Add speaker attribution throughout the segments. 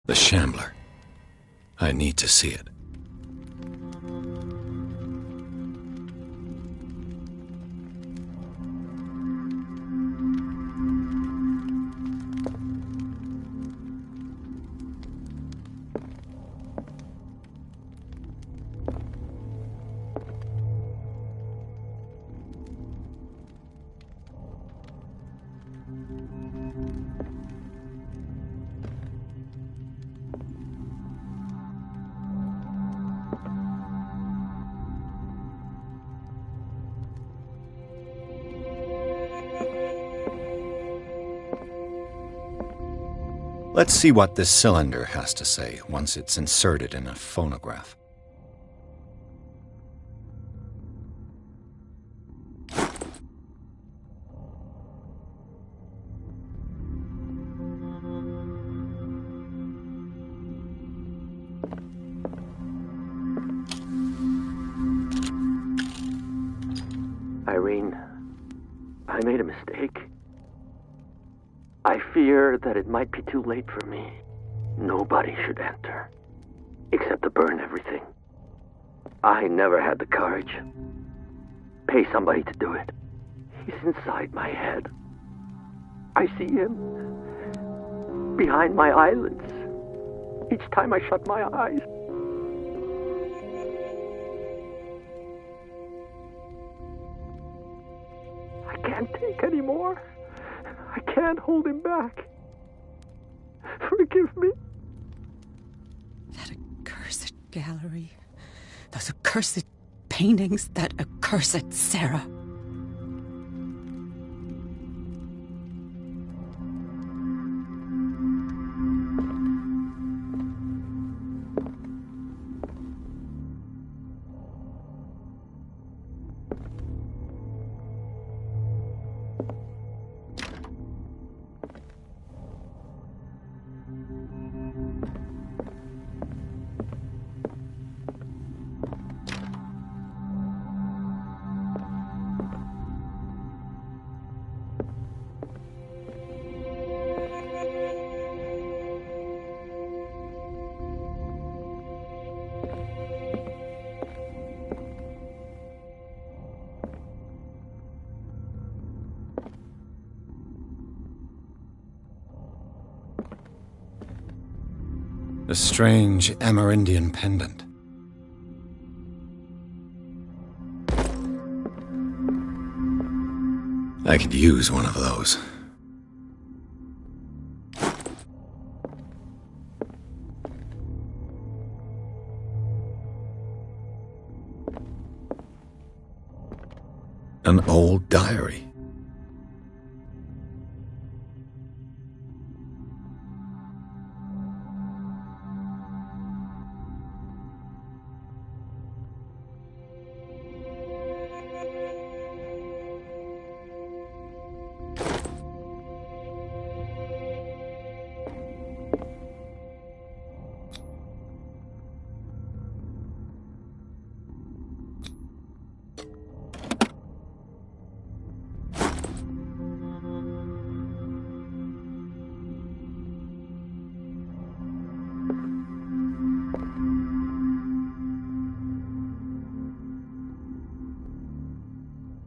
Speaker 1: The Shambler. I need to see it. Let's see what this cylinder has to say once it's inserted in a phonograph.
Speaker 2: Irene, I made a mistake. I fear that it might be too late for me. Nobody should enter, except to burn everything. I never had the courage. Pay somebody to do it. He's inside my head. I see him behind my eyelids each time I shut my eyes. I can't take any more. I can't hold him back. Forgive me.
Speaker 3: That accursed gallery. Those accursed paintings. That accursed Sarah.
Speaker 1: A strange Amerindian pendant. I could use one of those. An old diary.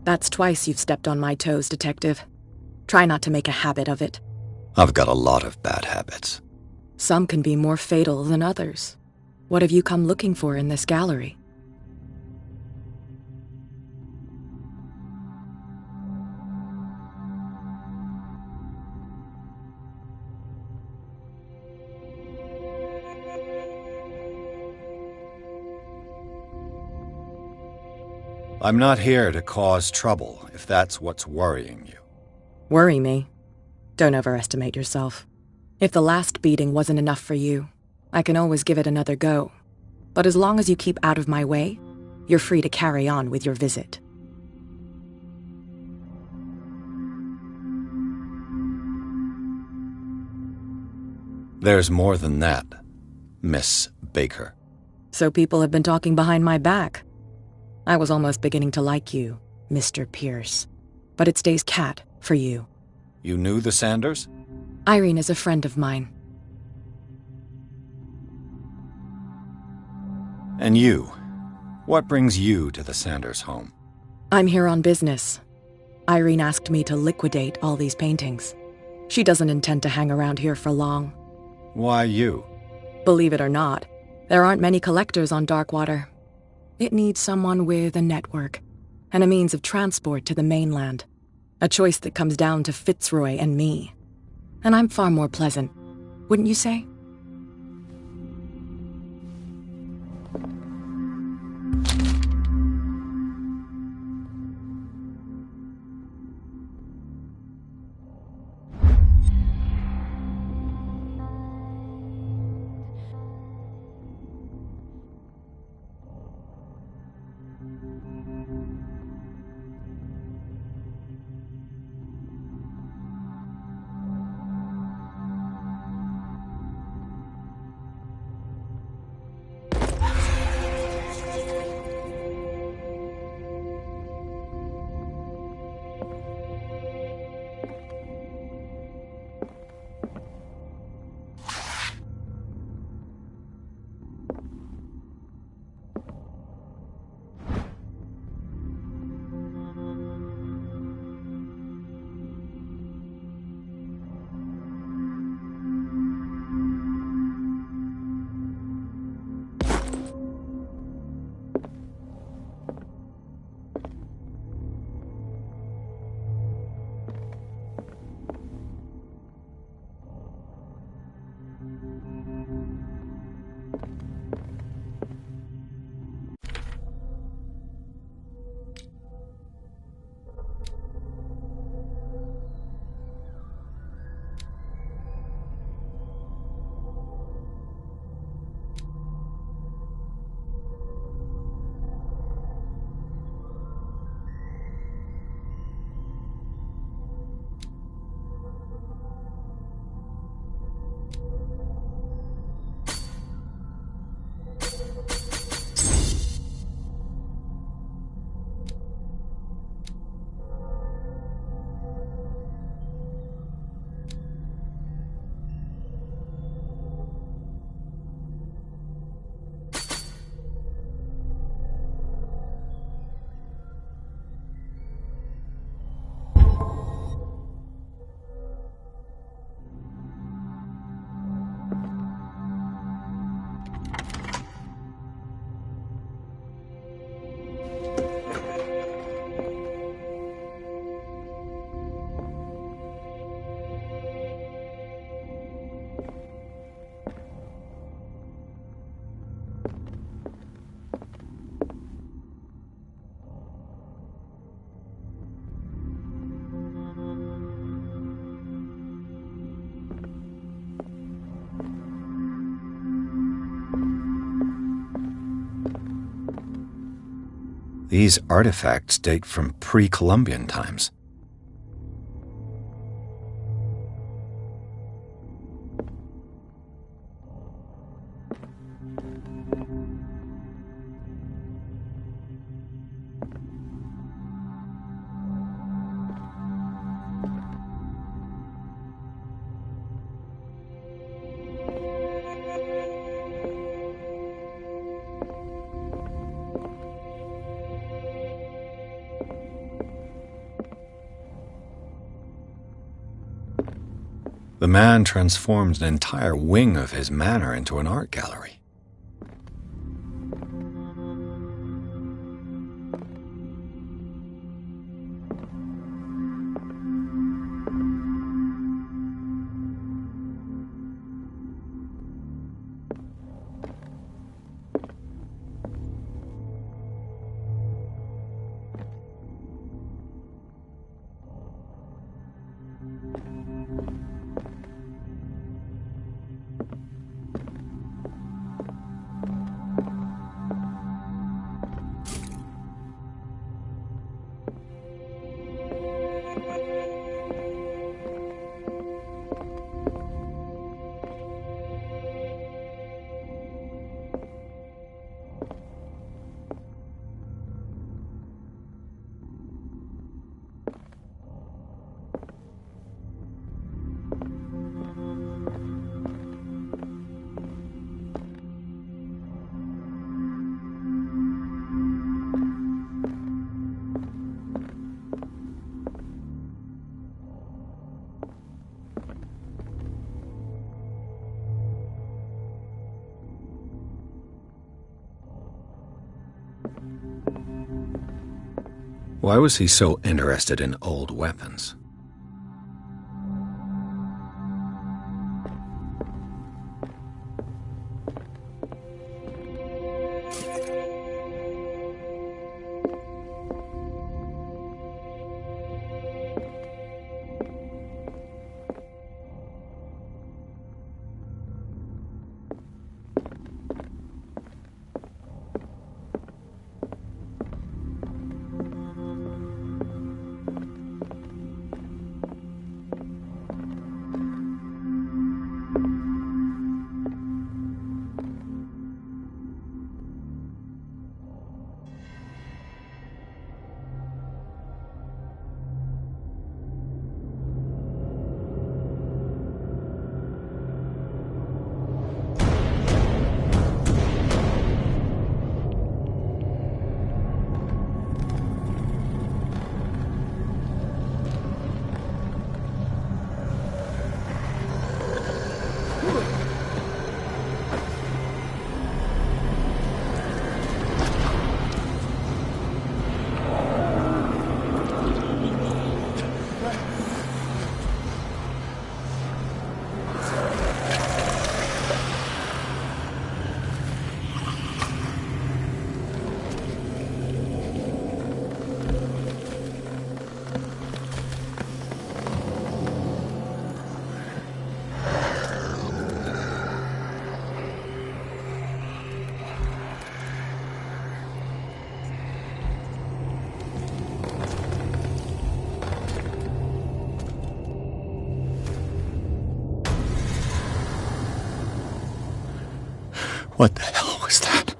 Speaker 3: That's twice you've stepped on my toes, Detective. Try not to make a habit of it.
Speaker 1: I've got a lot of bad habits.
Speaker 3: Some can be more fatal than others. What have you come looking for in this gallery?
Speaker 1: I'm not here to cause trouble, if that's what's worrying you.
Speaker 3: Worry me? Don't overestimate yourself. If the last beating wasn't enough for you, I can always give it another go. But as long as you keep out of my way, you're free to carry on with your visit.
Speaker 1: There's more than that, Miss Baker.
Speaker 3: So people have been talking behind my back. I was almost beginning to like you, Mr. Pierce. But it stays cat for you.
Speaker 1: You knew the Sanders?
Speaker 3: Irene is a friend of mine.
Speaker 1: And you? What brings you to the Sanders home?
Speaker 3: I'm here on business. Irene asked me to liquidate all these paintings. She doesn't intend to hang around here for long.
Speaker 1: Why you?
Speaker 3: Believe it or not, there aren't many collectors on Darkwater. It needs someone with a network and a means of transport to the mainland. A choice that comes down to Fitzroy and me. And I'm far more pleasant, wouldn't you say?
Speaker 1: These artifacts date from pre-Columbian times. The man transformed an entire wing of his manor into an art gallery. Why was he so interested in old weapons? What the hell was that?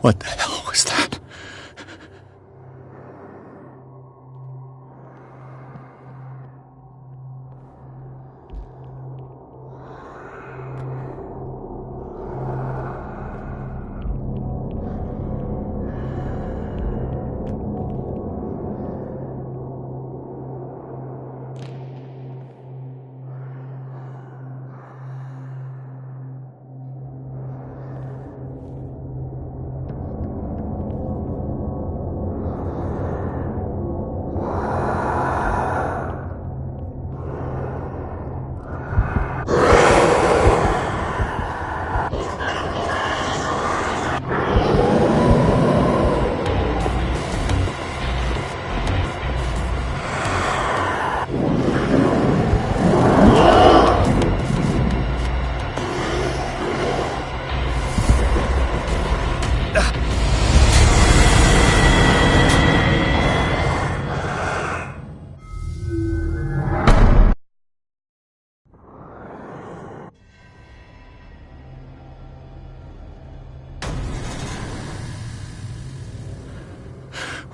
Speaker 1: What the hell was that?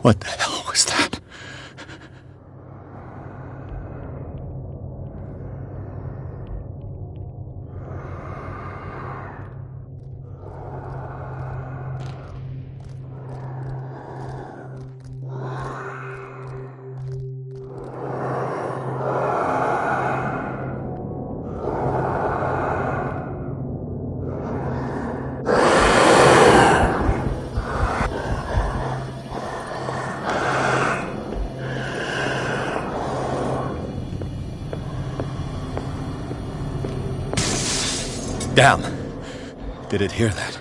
Speaker 1: What the hell was that? Down. Did it hear that?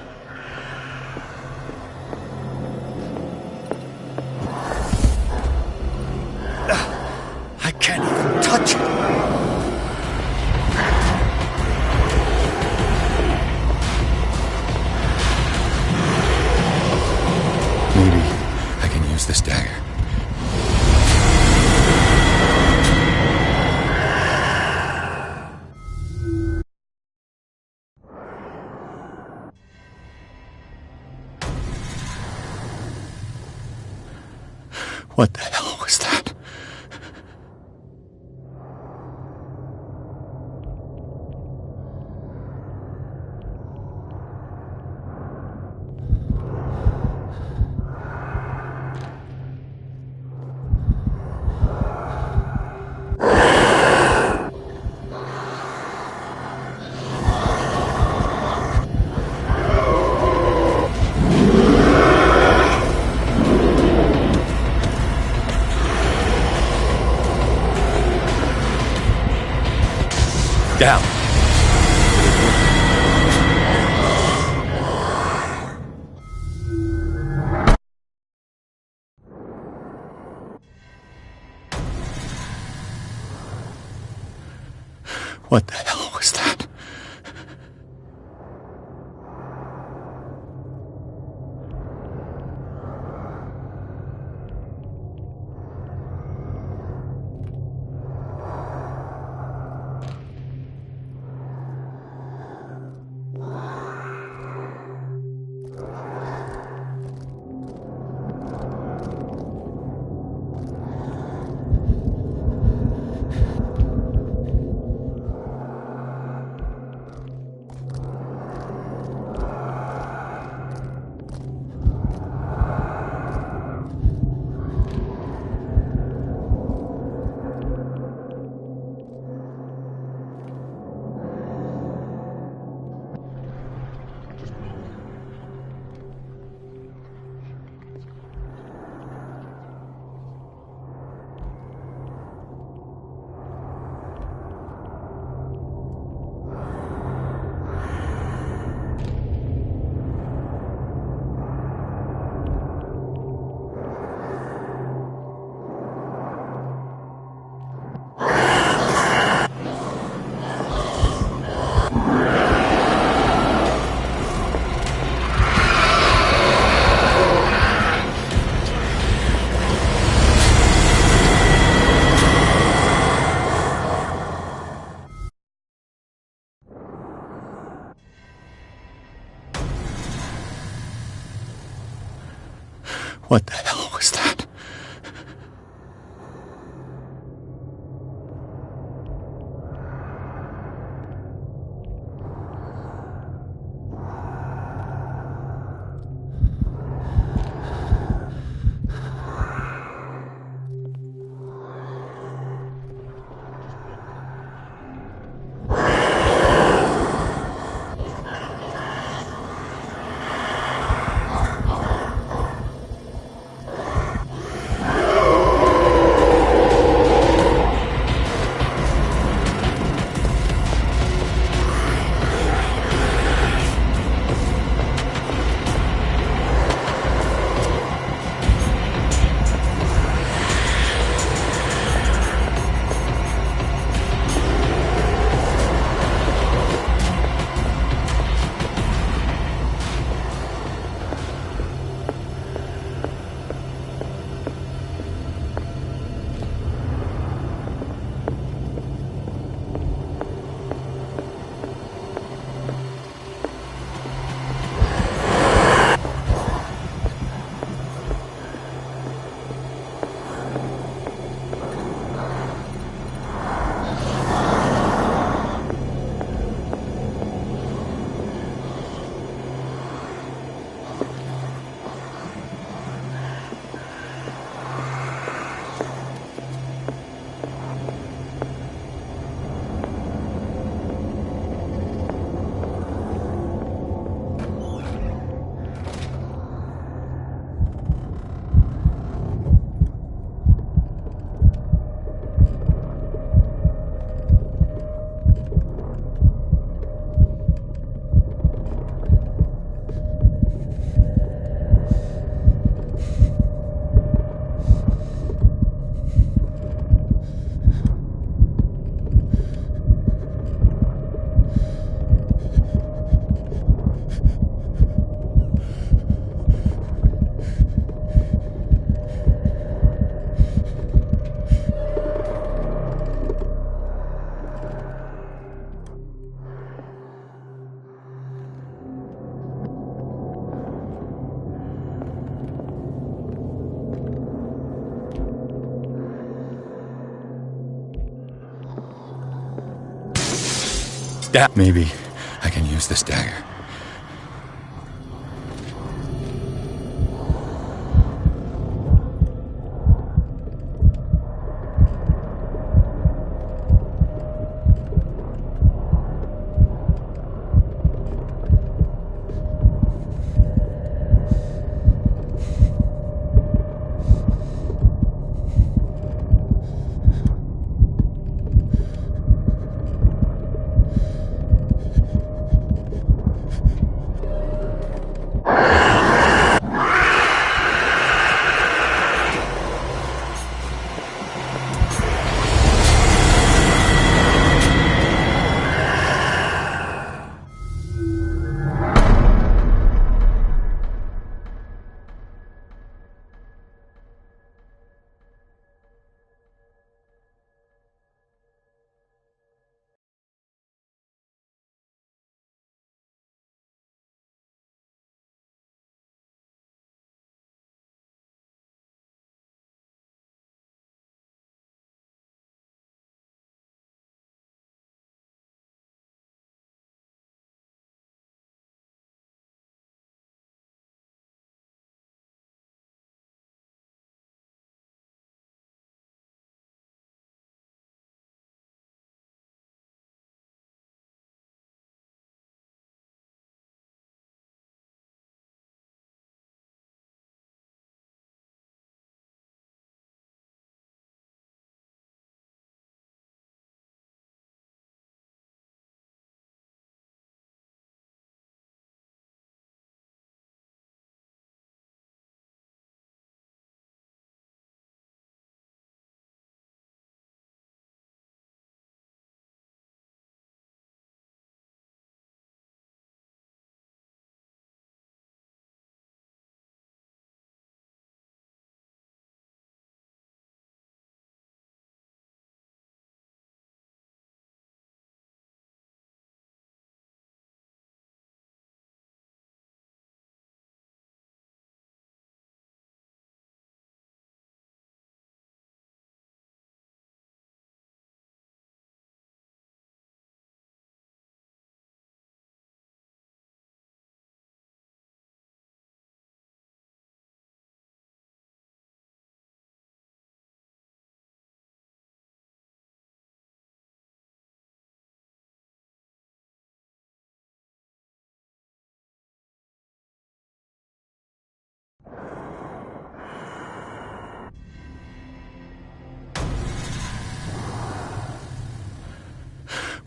Speaker 1: I can't even touch it. Maybe I can use this dagger. What the hell was that? Down. What the hell was that? What the hell was that? Maybe I can use this dagger.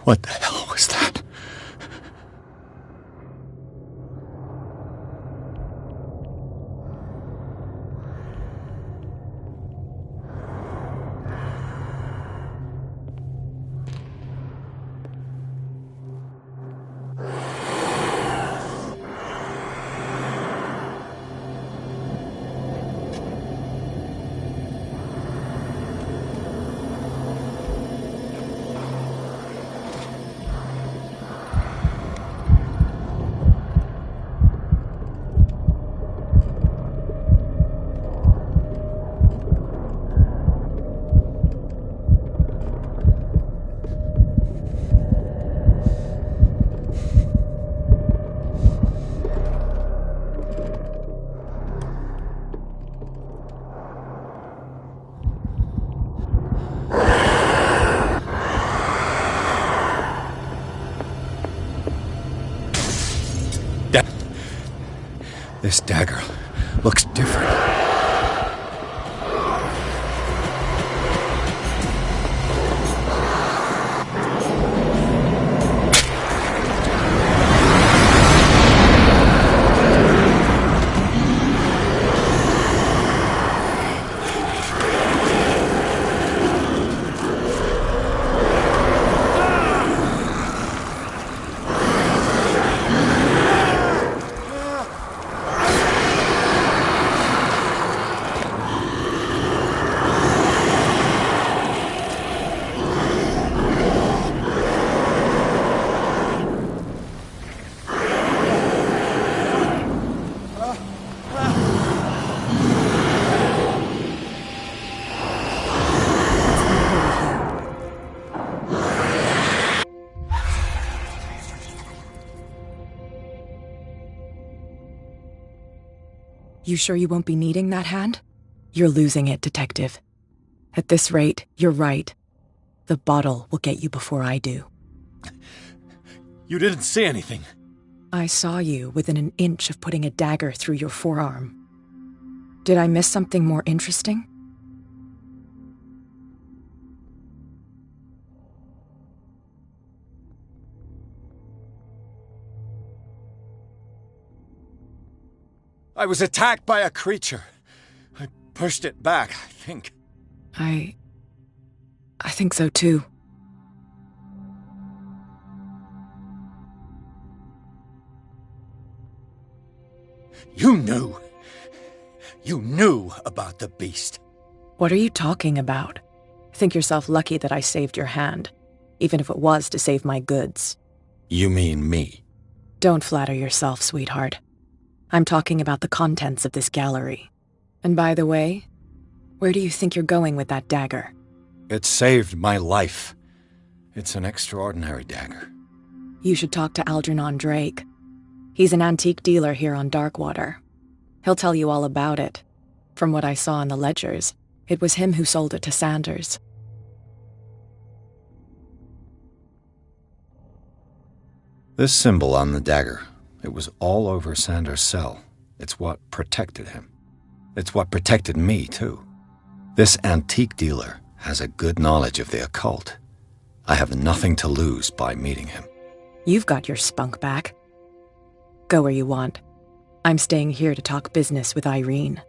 Speaker 1: What the hell was that? This dagger looks different.
Speaker 3: You sure you won't be needing that hand? You're losing it, Detective. At this rate, you're right. The bottle will get you before I do.
Speaker 1: You didn't see anything.
Speaker 3: I saw you within an inch of putting a dagger through your forearm. Did I miss something more interesting?
Speaker 1: I was attacked by a creature. I pushed it back, I think.
Speaker 3: I think so too.
Speaker 1: You knew. You knew about the beast.
Speaker 3: What are you talking about? Think yourself lucky that I saved your hand, even if it was to save my goods.
Speaker 1: You mean me?
Speaker 3: Don't flatter yourself, sweetheart. I'm talking about the contents of this gallery. And by the way, where do you think you're going with that dagger?
Speaker 1: It saved my life. It's an extraordinary dagger.
Speaker 3: You should talk to Algernon Drake. He's an antique dealer here on Darkwater. He'll tell you all about it. From what I saw in the ledgers, it was him who sold it to Sanders.
Speaker 1: This symbol on the dagger, it was all over Sanders' cell. It's what protected him. It's what protected me, too. This antique dealer has a good knowledge of the occult. I have nothing to lose by meeting him.
Speaker 3: You've got your spunk back. Go where you want. I'm staying here to talk business with Irene.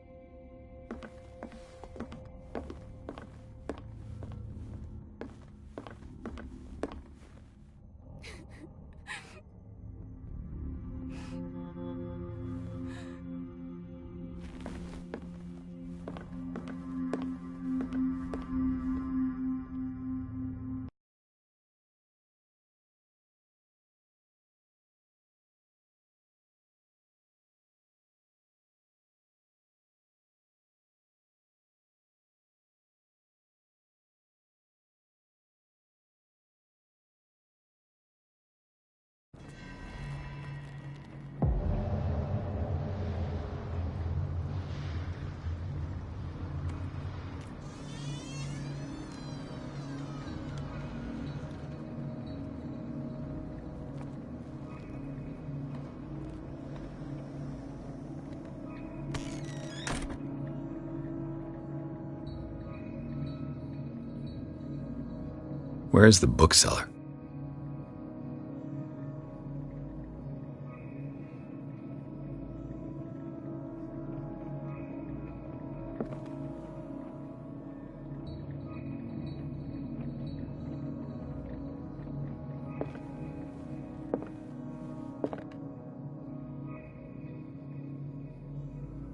Speaker 1: Where's the bookseller?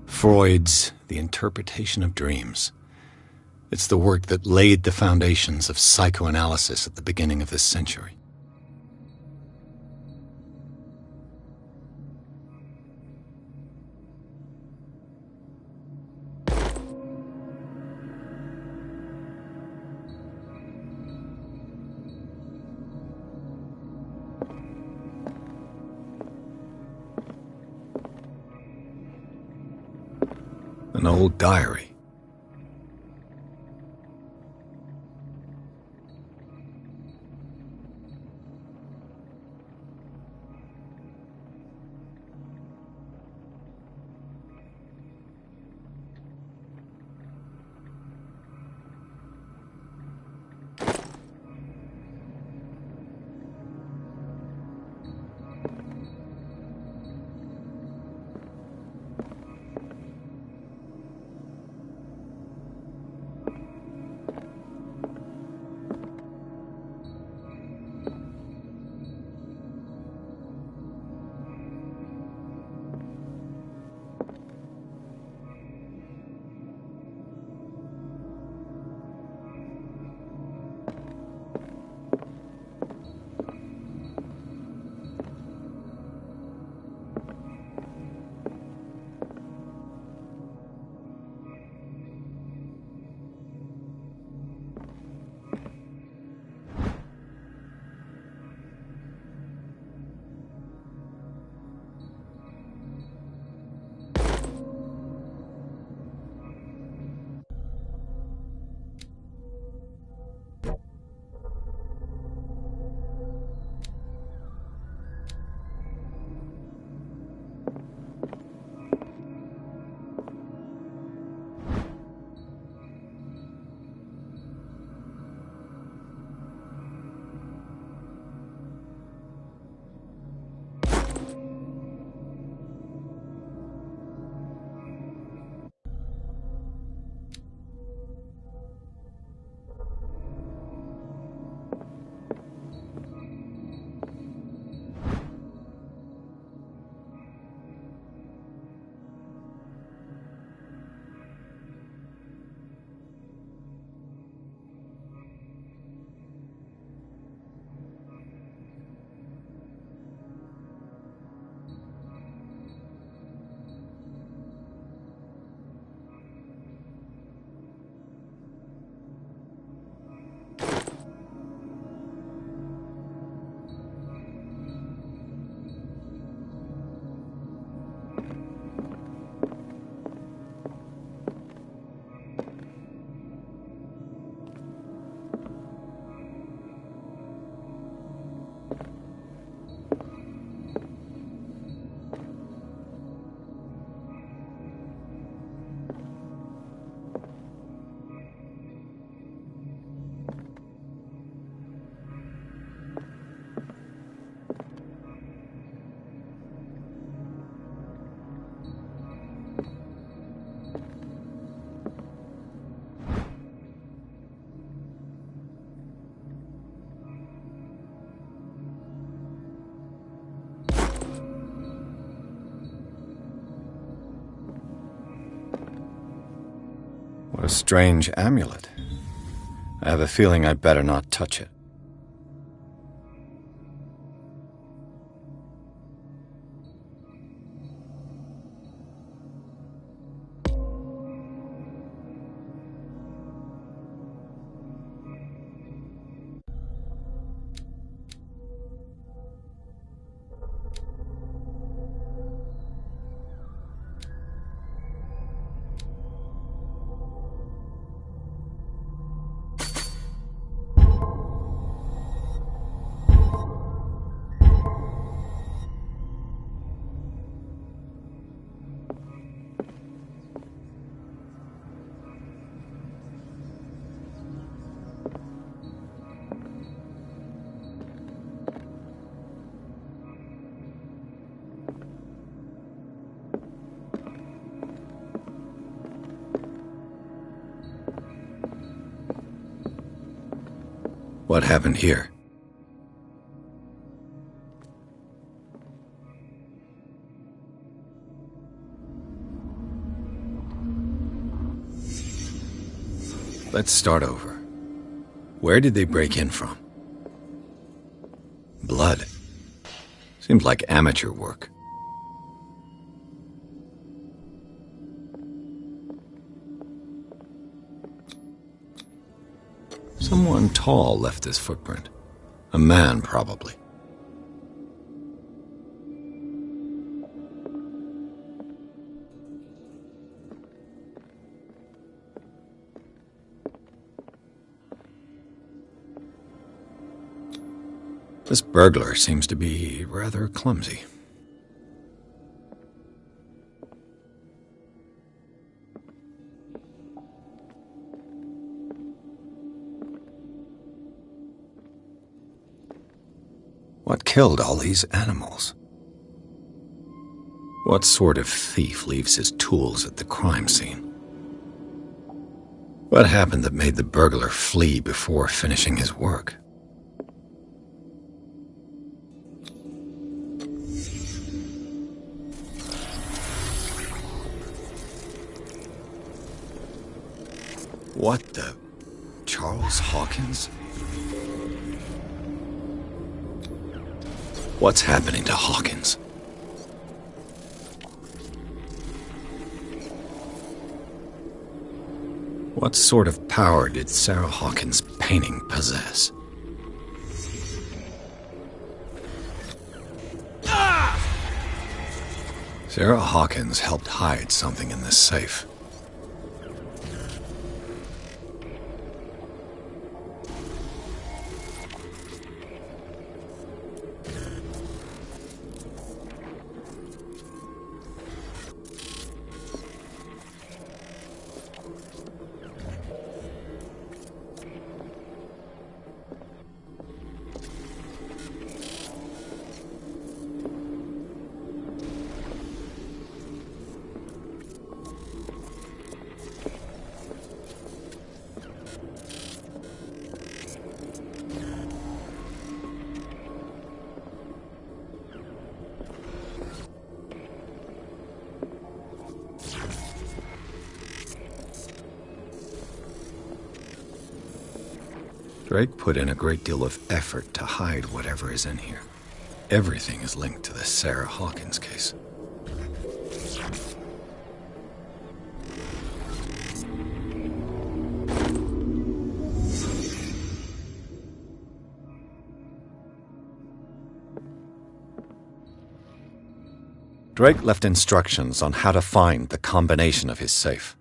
Speaker 1: Freud's The Interpretation of Dreams. It's the work that laid the foundations of psychoanalysis at the beginning of this century. An old diary. What a strange amulet. I have a feeling I'd better not touch it. What happened here? Let's start over. Where did they break in from? Blood. Seems like amateur work. Someone tall left this footprint. A man, probably. This burglar seems to be rather clumsy. What killed all these animals? What sort of thief leaves his tools at the crime scene? What happened that made the burglar flee before finishing his work? What the... Charles Hawkins? What's happening to Hawkins? What sort of power did Sarah Hawkins' painting possess? Sarah Hawkins helped hide something in this safe. Drake put in a great deal of effort to hide whatever is in here. Everything is linked to the Sarah Hawkins case. Drake left instructions on how to find the combination of his safe.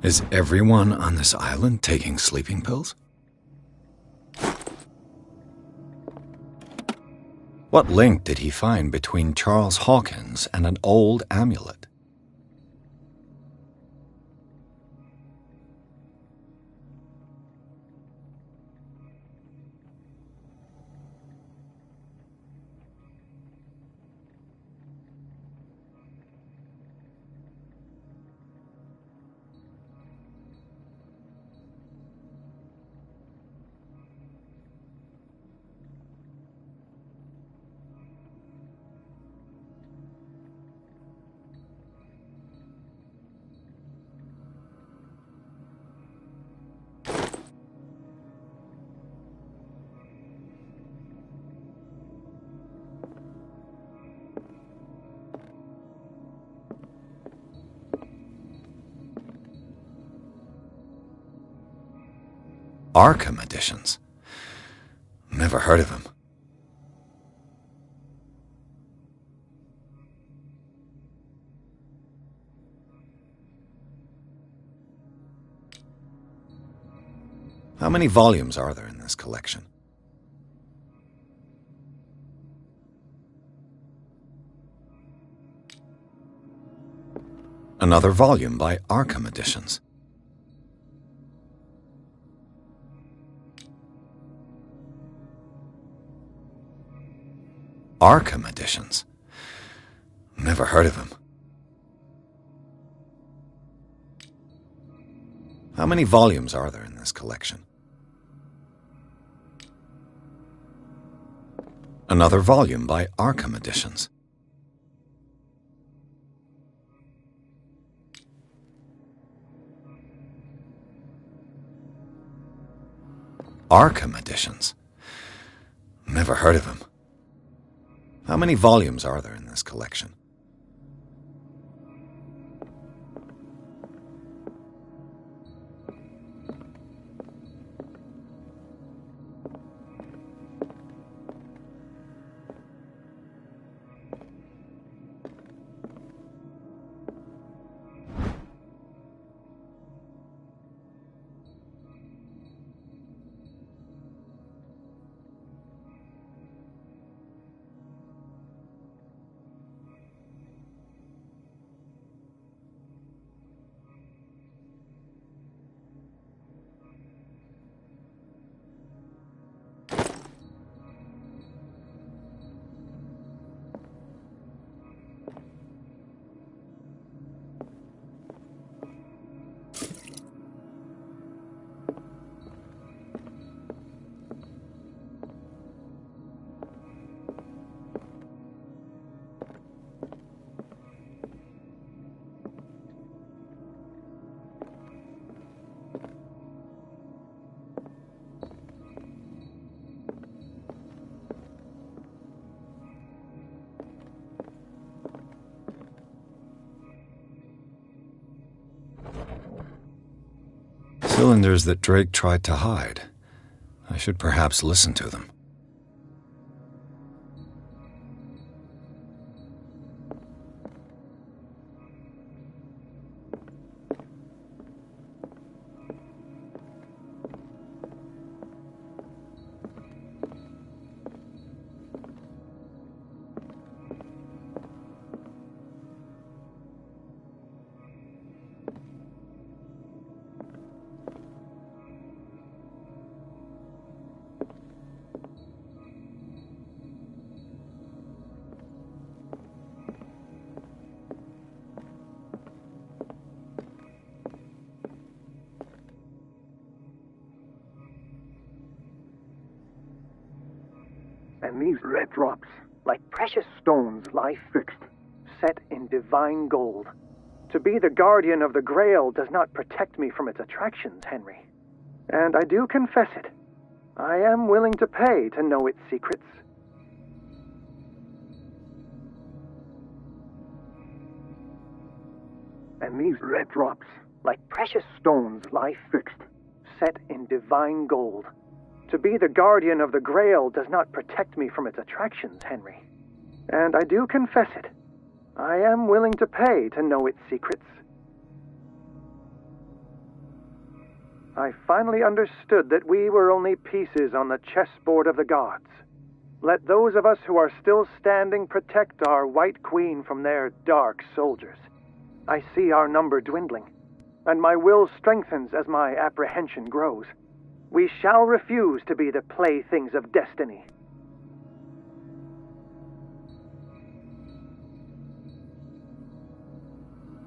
Speaker 1: Is everyone on this island taking sleeping pills? What link did he find between Charles Hawkins and an old amulet? Arkham editions. Never heard of him. How many volumes are there in this collection? Another volume by Arkham Editions. Arkham Editions. Never heard of him. How many volumes are there in this collection? Another volume by Arkham Editions. Arkham Editions. Never heard of him. How many volumes are there in this collection? Cylinders that Drake tried to hide. I should perhaps listen to them.
Speaker 4: And these red drops, like precious stones, lie fixed, set in divine gold. To be the guardian of the Grail does not protect me from its attractions, Henry. And I do confess it. I am willing to pay to know its secrets. And these red drops, like precious stones, lie fixed, set in divine gold. To be the guardian of the Grail does not protect me from its attractions, Henry. And I do confess it. I am willing to pay to know its secrets. I finally understood that we were only pieces on the chessboard of the gods. Let those of us who are still standing protect our White Queen from their dark soldiers. I see our number dwindling, and my will strengthens as my apprehension grows. We shall refuse to be the playthings of destiny.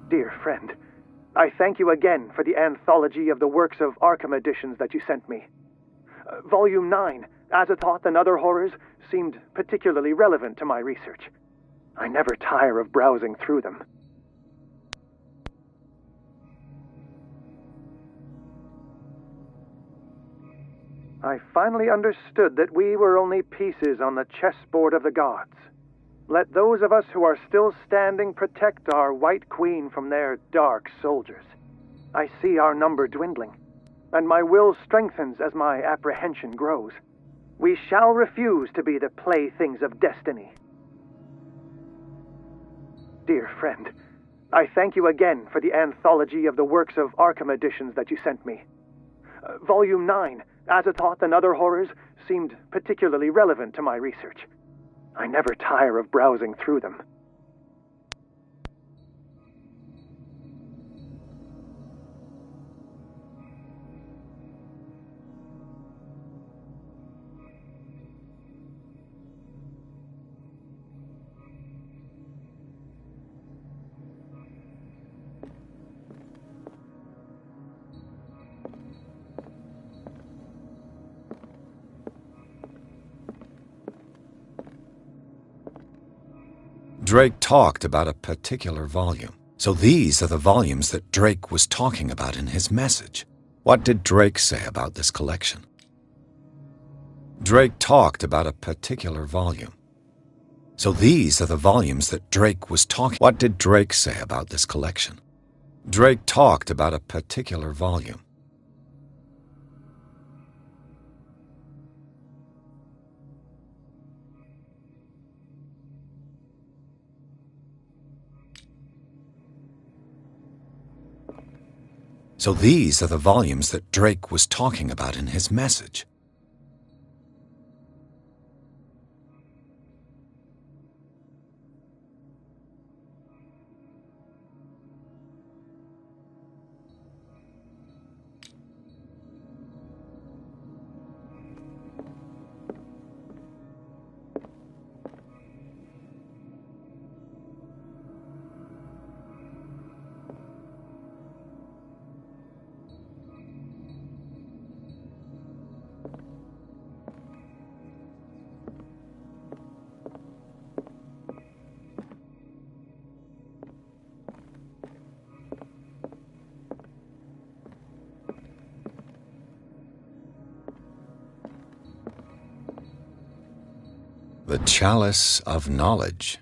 Speaker 4: Dear friend, I thank you again for the anthology of the works of Arkham editions that you sent me. Volume 9, Azathoth and Other Horrors, seemed particularly relevant to my research. I never tire of browsing through them. I finally understood that we were only pieces on the chessboard of the gods. Let those of us who are still standing protect our White Queen from their dark soldiers. I see our number dwindling, and my will strengthens as my apprehension grows. We shall refuse to be the playthings of destiny. Dear friend, I thank you again for the anthology of the works of Arkham editions that you sent me. Volume 9, Azathoth and Other Horrors, seemed particularly relevant to my research. I never tire of browsing through them.
Speaker 1: Drake talked about a particular volume. So these are the volumes that Drake was talking about in his message. What did Drake say about this collection? Drake talked about a particular volume. So these are the volumes that Drake was talking. What did Drake say about this collection? Drake talked about a particular volume. So these are the volumes that Drake was talking about in his message. The Chalice of Knowledge.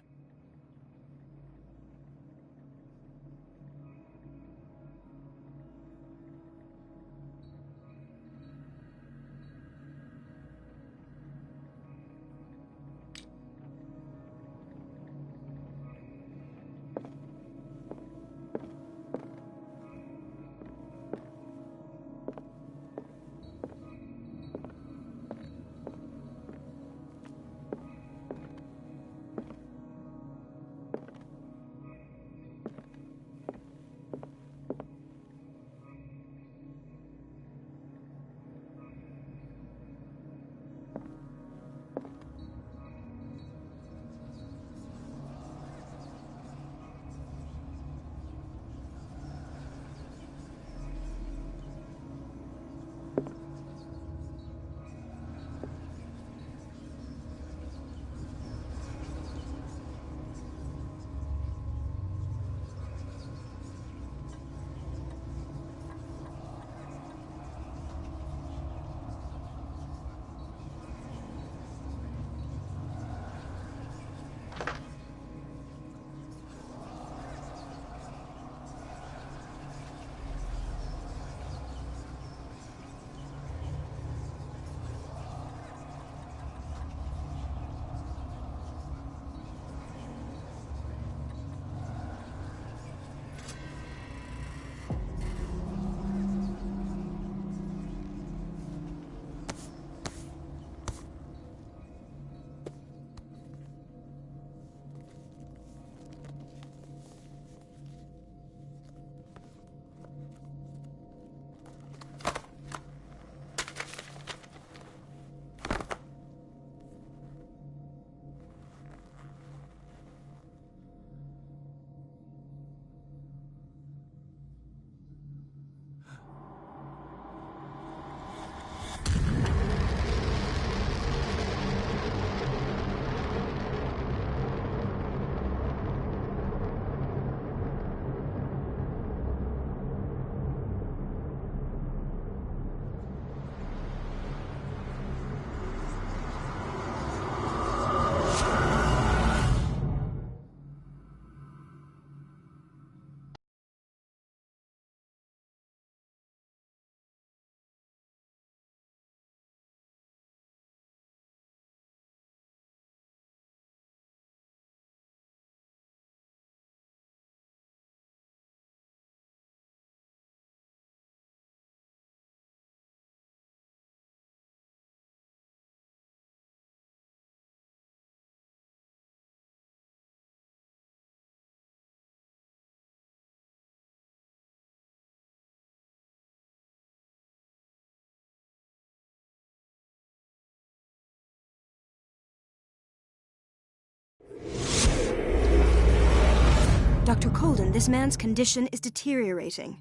Speaker 5: Dr. Colden, this man's condition is deteriorating.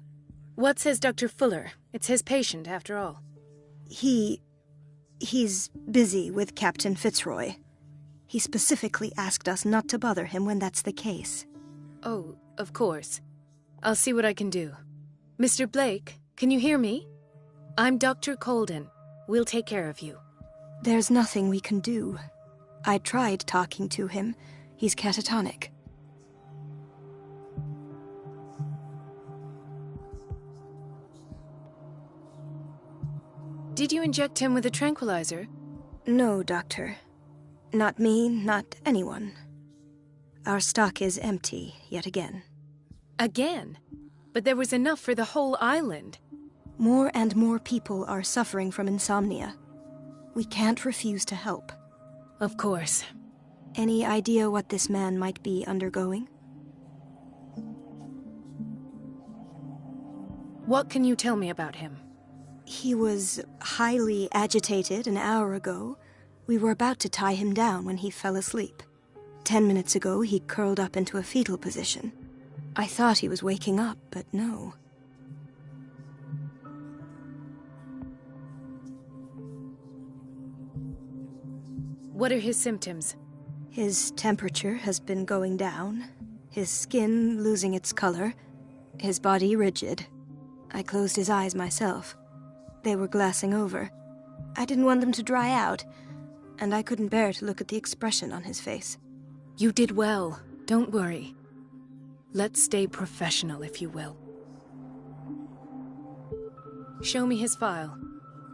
Speaker 6: What says Dr. Fuller? It's his patient, after all.
Speaker 5: He's busy with Captain Fitzroy. He specifically asked us not to bother him when that's the case.
Speaker 6: Oh, of course. I'll see what I can do. Mr. Blake, can you hear me? I'm Dr. Colden. We'll take care of you.
Speaker 5: There's nothing we can do. I tried talking to him. He's catatonic.
Speaker 6: Did you inject him with a tranquilizer?
Speaker 5: No, Doctor. Not me, not anyone. Our stock is empty, yet again.
Speaker 6: Again? But there was enough for the whole island.
Speaker 5: More and more people are suffering from insomnia. We can't refuse to help.
Speaker 6: Of course.
Speaker 5: Any idea what this man might be undergoing?
Speaker 6: What can you tell me about him?
Speaker 5: He was highly agitated an hour ago. We were about to tie him down when he fell asleep. 10 minutes ago, he curled up into a fetal position. I thought he was waking up, but no.
Speaker 6: What are his symptoms?
Speaker 5: His temperature has been going down, his skin losing its color, his body rigid. I closed his eyes myself. They were glassing over. I didn't want them to dry out, and I couldn't bear to look at the expression on his face.
Speaker 6: You did well. Don't worry. Let's stay professional, if you will. Show me his file.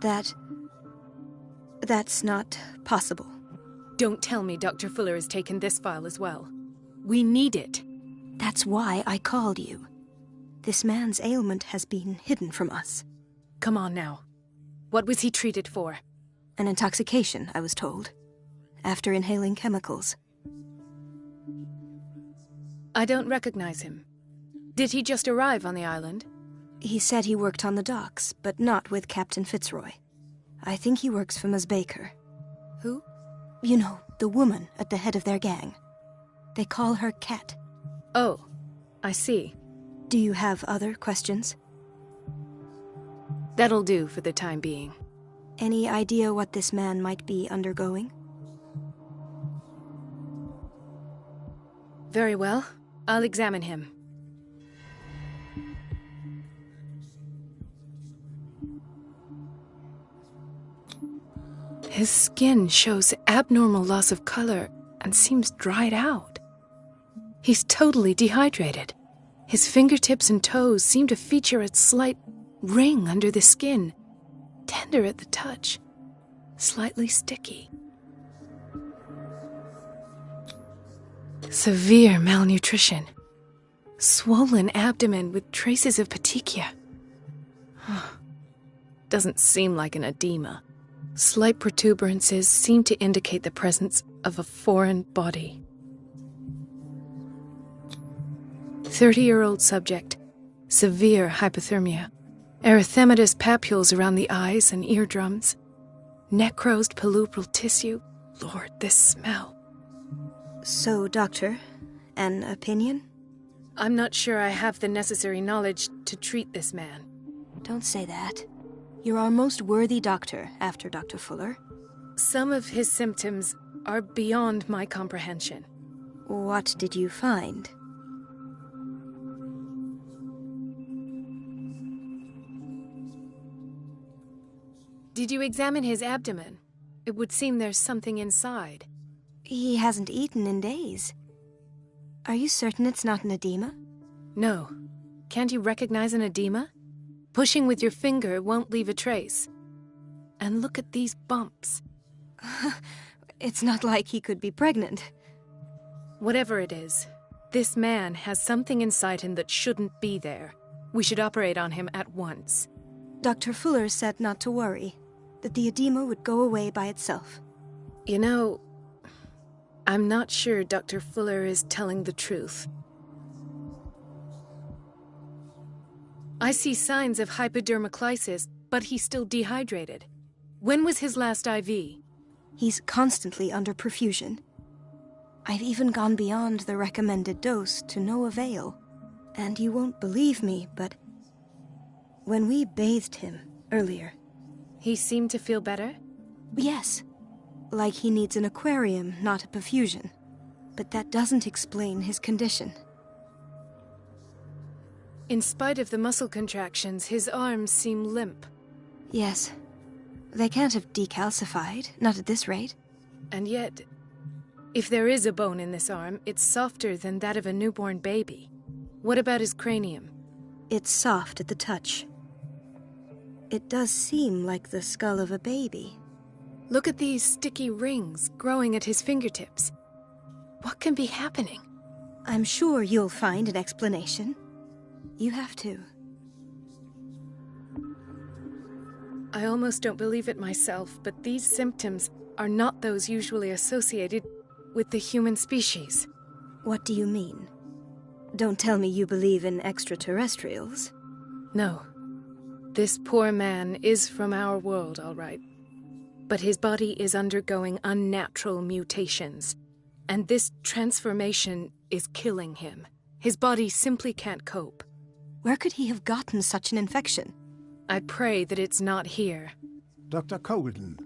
Speaker 5: That's not possible.
Speaker 6: Don't tell me Dr. Fuller has taken this file as well. We need it.
Speaker 5: That's why I called you. This man's ailment has been hidden from us.
Speaker 6: Come on now. What was he treated for?
Speaker 5: An intoxication, I was told. After inhaling chemicals.
Speaker 6: I don't recognize him. Did he just arrive on the island?
Speaker 5: He said he worked on the docks, but not with Captain Fitzroy. I think he works for Ms. Baker.
Speaker 6: Who?
Speaker 5: You know, the woman at the head of their gang. They call her Cat.
Speaker 6: Oh, I see.
Speaker 5: Do you have other questions?
Speaker 6: That'll do for the time being.
Speaker 5: Any idea what this man might be undergoing?
Speaker 6: Very well. I'll examine him. His skin shows abnormal loss of color and seems dried out. He's totally dehydrated. His fingertips and toes seem to feature a slight ring under the skin, tender at the touch, slightly sticky. Severe malnutrition. Swollen abdomen with traces of petechia. Doesn't seem like an edema. Slight protuberances seem to indicate the presence of a foreign body. 30-year-old subject. Severe hypothermia. Erythematous papules around the eyes and eardrums. Necrosed palpebral tissue. Lord, this smell.
Speaker 5: So, Doctor, an opinion?
Speaker 6: I'm not sure I have the necessary knowledge to treat this man.
Speaker 5: Don't say that. You're our most worthy doctor after Dr. Fuller.
Speaker 6: Some of his symptoms are beyond my comprehension.
Speaker 5: What did you find?
Speaker 6: Did you examine his abdomen? It would seem there's something inside.
Speaker 5: He hasn't eaten in days. Are you certain it's not an edema?
Speaker 6: No. Can't you recognize an edema? Pushing with your finger won't leave a trace. And look at these bumps.
Speaker 5: It's not like he could be pregnant.
Speaker 6: Whatever it is, this man has something inside him that shouldn't be there. We should operate on him at once.
Speaker 5: Dr. Fuller said not to worry, that the edema would go away by itself.
Speaker 6: You know, I'm not sure Dr. Fuller is telling the truth. I see signs of hypodermoclysis, but he's still dehydrated. When was his last IV?
Speaker 5: He's constantly under perfusion. I've even gone beyond the recommended dose to no avail. And you won't believe me, but when we bathed him earlier...
Speaker 6: He seemed to feel better?
Speaker 5: Yes. Like he needs an aquarium, not a perfusion. But that doesn't explain his condition.
Speaker 6: In spite of the muscle contractions, his arms seem limp.
Speaker 5: Yes. They can't have decalcified, not at this rate.
Speaker 6: And yet, if there is a bone in this arm, it's softer than that of a newborn baby. What about his cranium?
Speaker 5: It's soft at the touch. It does seem like the skull of a baby.
Speaker 6: Look at these sticky rings growing at his fingertips. What can be happening?
Speaker 5: I'm sure you'll find an explanation. You have to.
Speaker 6: I almost don't believe it myself, but these symptoms are not those usually associated with the human species.
Speaker 5: What do you mean? Don't tell me you believe in extraterrestrials.
Speaker 6: No. This poor man is from our world, all right. But his body is undergoing unnatural mutations, and this transformation is killing him. His body simply can't cope.
Speaker 5: Where could he have gotten such an infection?
Speaker 6: I pray that it's not here.
Speaker 7: Dr. Colden,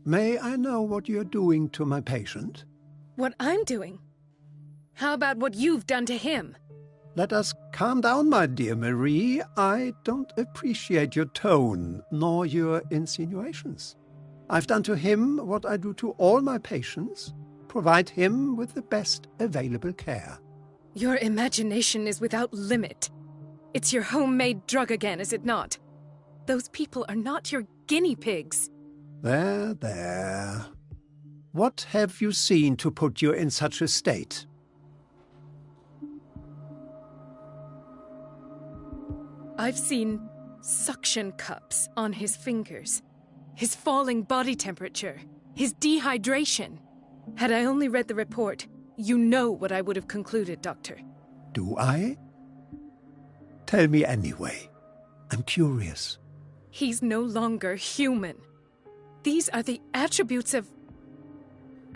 Speaker 7: may I know what you're doing to my patient?
Speaker 6: What I'm doing? How about what you've done to him?
Speaker 7: Let us calm down, my dear Marie. I don't appreciate your tone, nor your insinuations. I've done to him what I do to all my patients, provide him with the best available care.
Speaker 6: Your imagination is without limit. It's your homemade drug again, is it not? Those people are not your guinea pigs.
Speaker 7: There, there. What have you seen to put you in such a state?
Speaker 6: I've seen suction cups on his fingers, his falling body temperature, his dehydration. Had I only read the report, you know what I would have concluded, Doctor.
Speaker 7: Do I? Tell me anyway. I'm curious.
Speaker 6: He's no longer human. These are the attributes of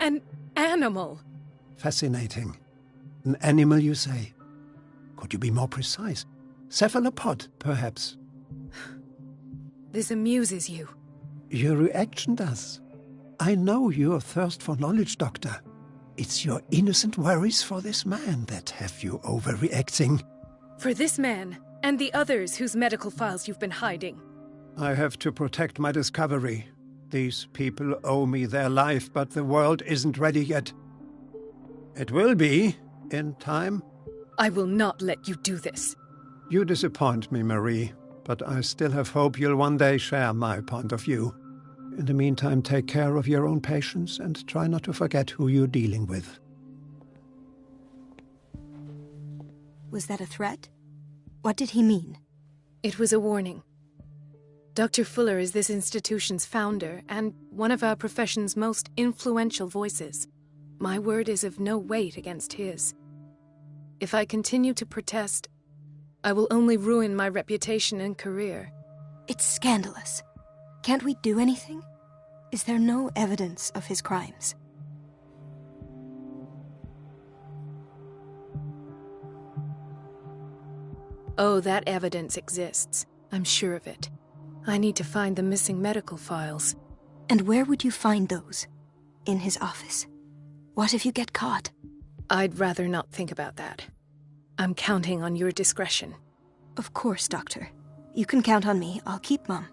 Speaker 6: an animal.
Speaker 7: Fascinating. An animal, you say? Could you be more precise? Cephalopod, perhaps?
Speaker 6: This amuses you.
Speaker 7: Your reaction does. I know your thirst for knowledge, Doctor. It's your innocent worries for this man that have you overreacting.
Speaker 6: For this man, and the others whose medical files you've been hiding.
Speaker 7: I have to protect my discovery. These people owe me their life, but the world isn't ready yet. It will be, in time.
Speaker 6: I will not let you do this.
Speaker 7: You disappoint me, Marie, but I still have hope you'll one day share my point of view. In the meantime, take care of your own patients and try not to forget who you're dealing with.
Speaker 5: Was that a threat? What did he mean?
Speaker 6: It was a warning. Dr. Fuller is this institution's founder and one of our profession's most influential voices. My word is of no weight against his. If I continue to protest, I will only ruin my reputation and career.
Speaker 5: It's scandalous. Can't we do anything? Is there no evidence of his crimes?
Speaker 6: Oh, that evidence exists. I'm sure of it. I need to find the missing medical files.
Speaker 5: And where would you find those? In his office? What if you get caught?
Speaker 6: I'd rather not think about that. I'm counting on your discretion.
Speaker 5: Of course, Doctor. You can count on me. I'll keep Mum.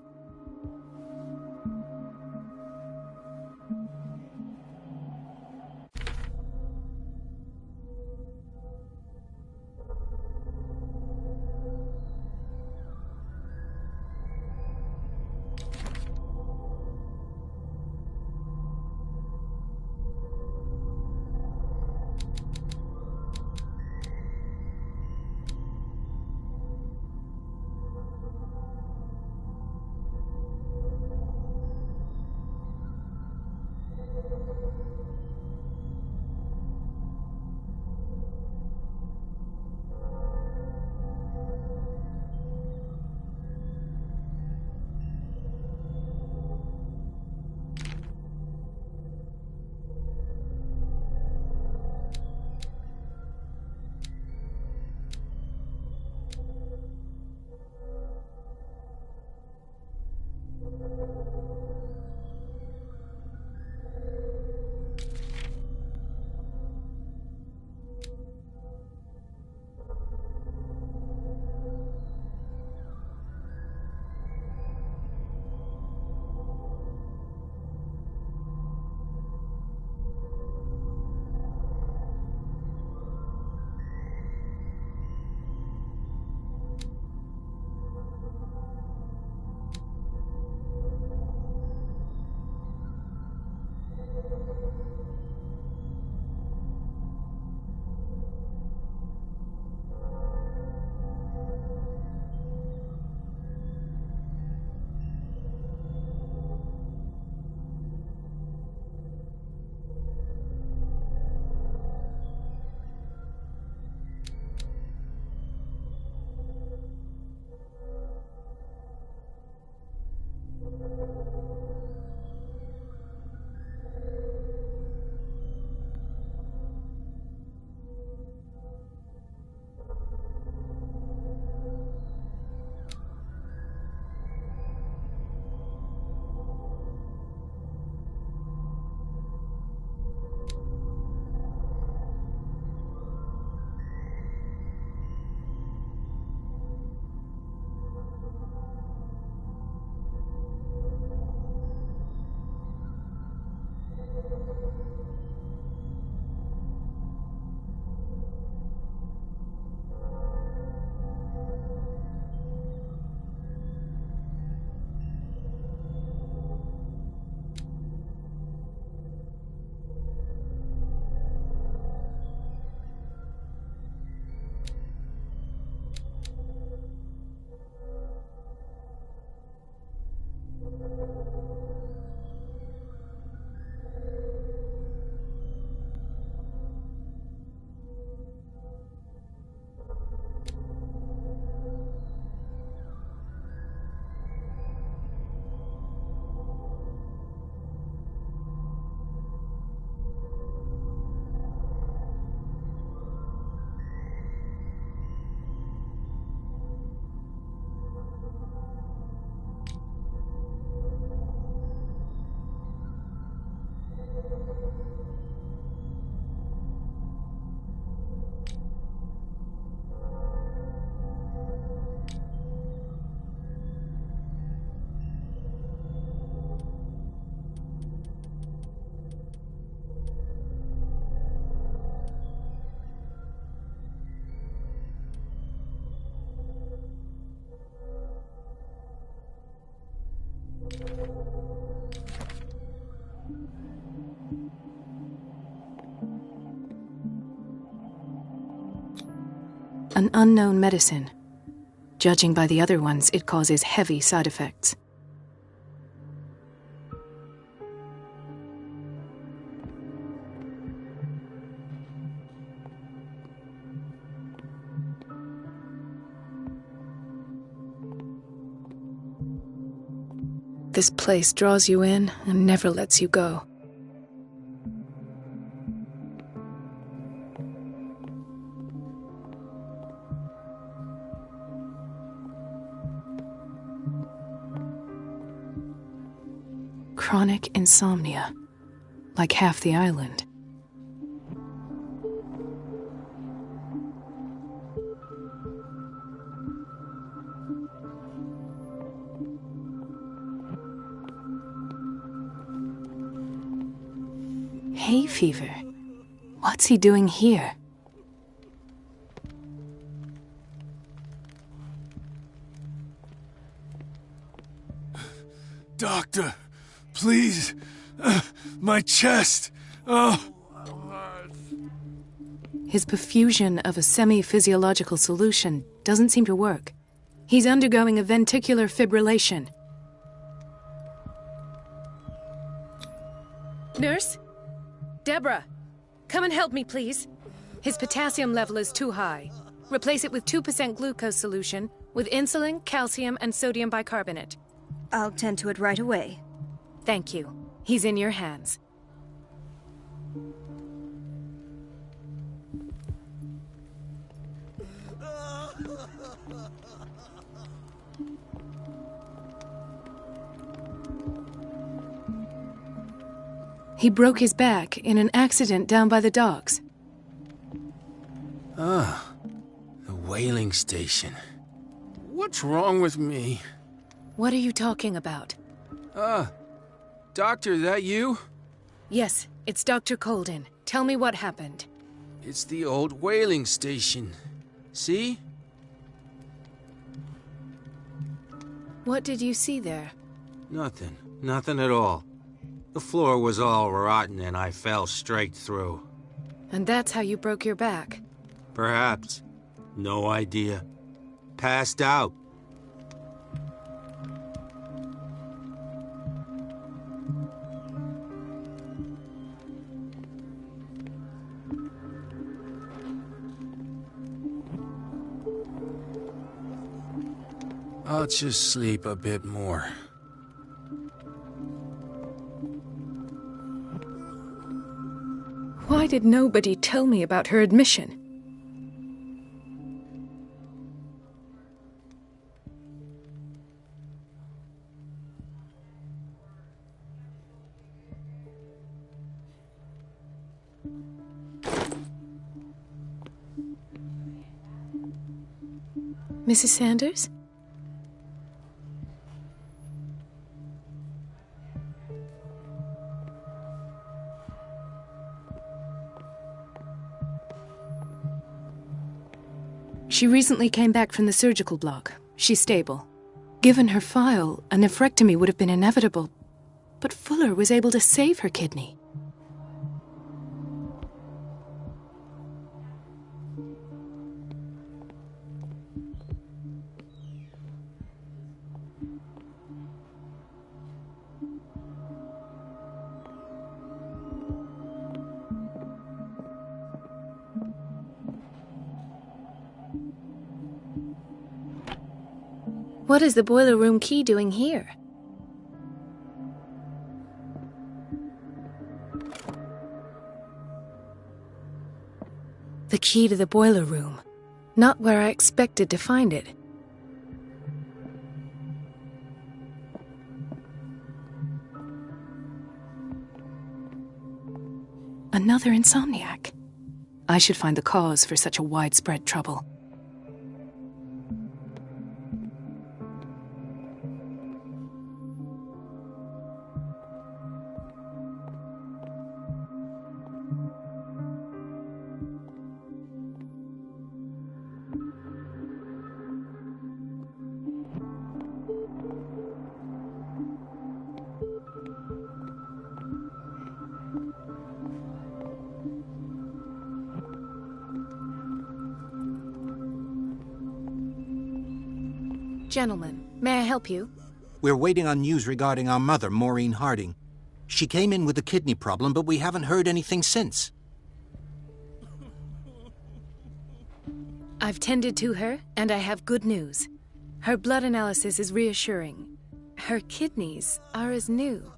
Speaker 6: An unknown medicine. Judging by the other ones, it causes heavy side effects. This place draws you in and never lets you go. Chronic insomnia, like half the island. Hay fever. What's he doing here?
Speaker 8: Doctor, please. My chest. Oh.
Speaker 6: His perfusion of a semi-physiological solution doesn't seem to work. He's undergoing a ventricular fibrillation. Nurse? Deborah, come and help me, please. His potassium level is too high. Replace it with 2% glucose solution with insulin, calcium, and sodium bicarbonate.
Speaker 5: I'll tend to it right away.
Speaker 6: Thank you. He's in your hands. He broke his back in an accident down by the docks.
Speaker 8: Ah, the whaling station. What's wrong with me?
Speaker 6: What are you talking about?
Speaker 8: Doctor, that you?
Speaker 6: Yes, it's Dr. Colden. Tell me what happened.
Speaker 8: It's the old whaling station. See?
Speaker 6: What did you see there?
Speaker 8: Nothing. Nothing at all. The floor was all rotten and I fell straight through.
Speaker 6: And that's how you broke your back?
Speaker 8: Perhaps. No idea. Passed out. I'll just sleep a bit more.
Speaker 6: Why did nobody tell me about her admission? Mrs. Sanders? She recently came back from the surgical block. She's stable. Given her file, a nephrectomy would have been inevitable, but Fuller was able to save her kidney. What is the boiler room key doing here? The key to the boiler room. Not where I expected to find it. Another insomniac. I should find the cause for such a widespread trouble. Gentlemen, may I help you?
Speaker 9: We're waiting on news regarding our mother, Maureen Harding. She came in with a kidney problem, but we haven't heard anything since.
Speaker 6: I've tended to her, and I have good news. Her blood analysis is reassuring. Her kidneys are as new.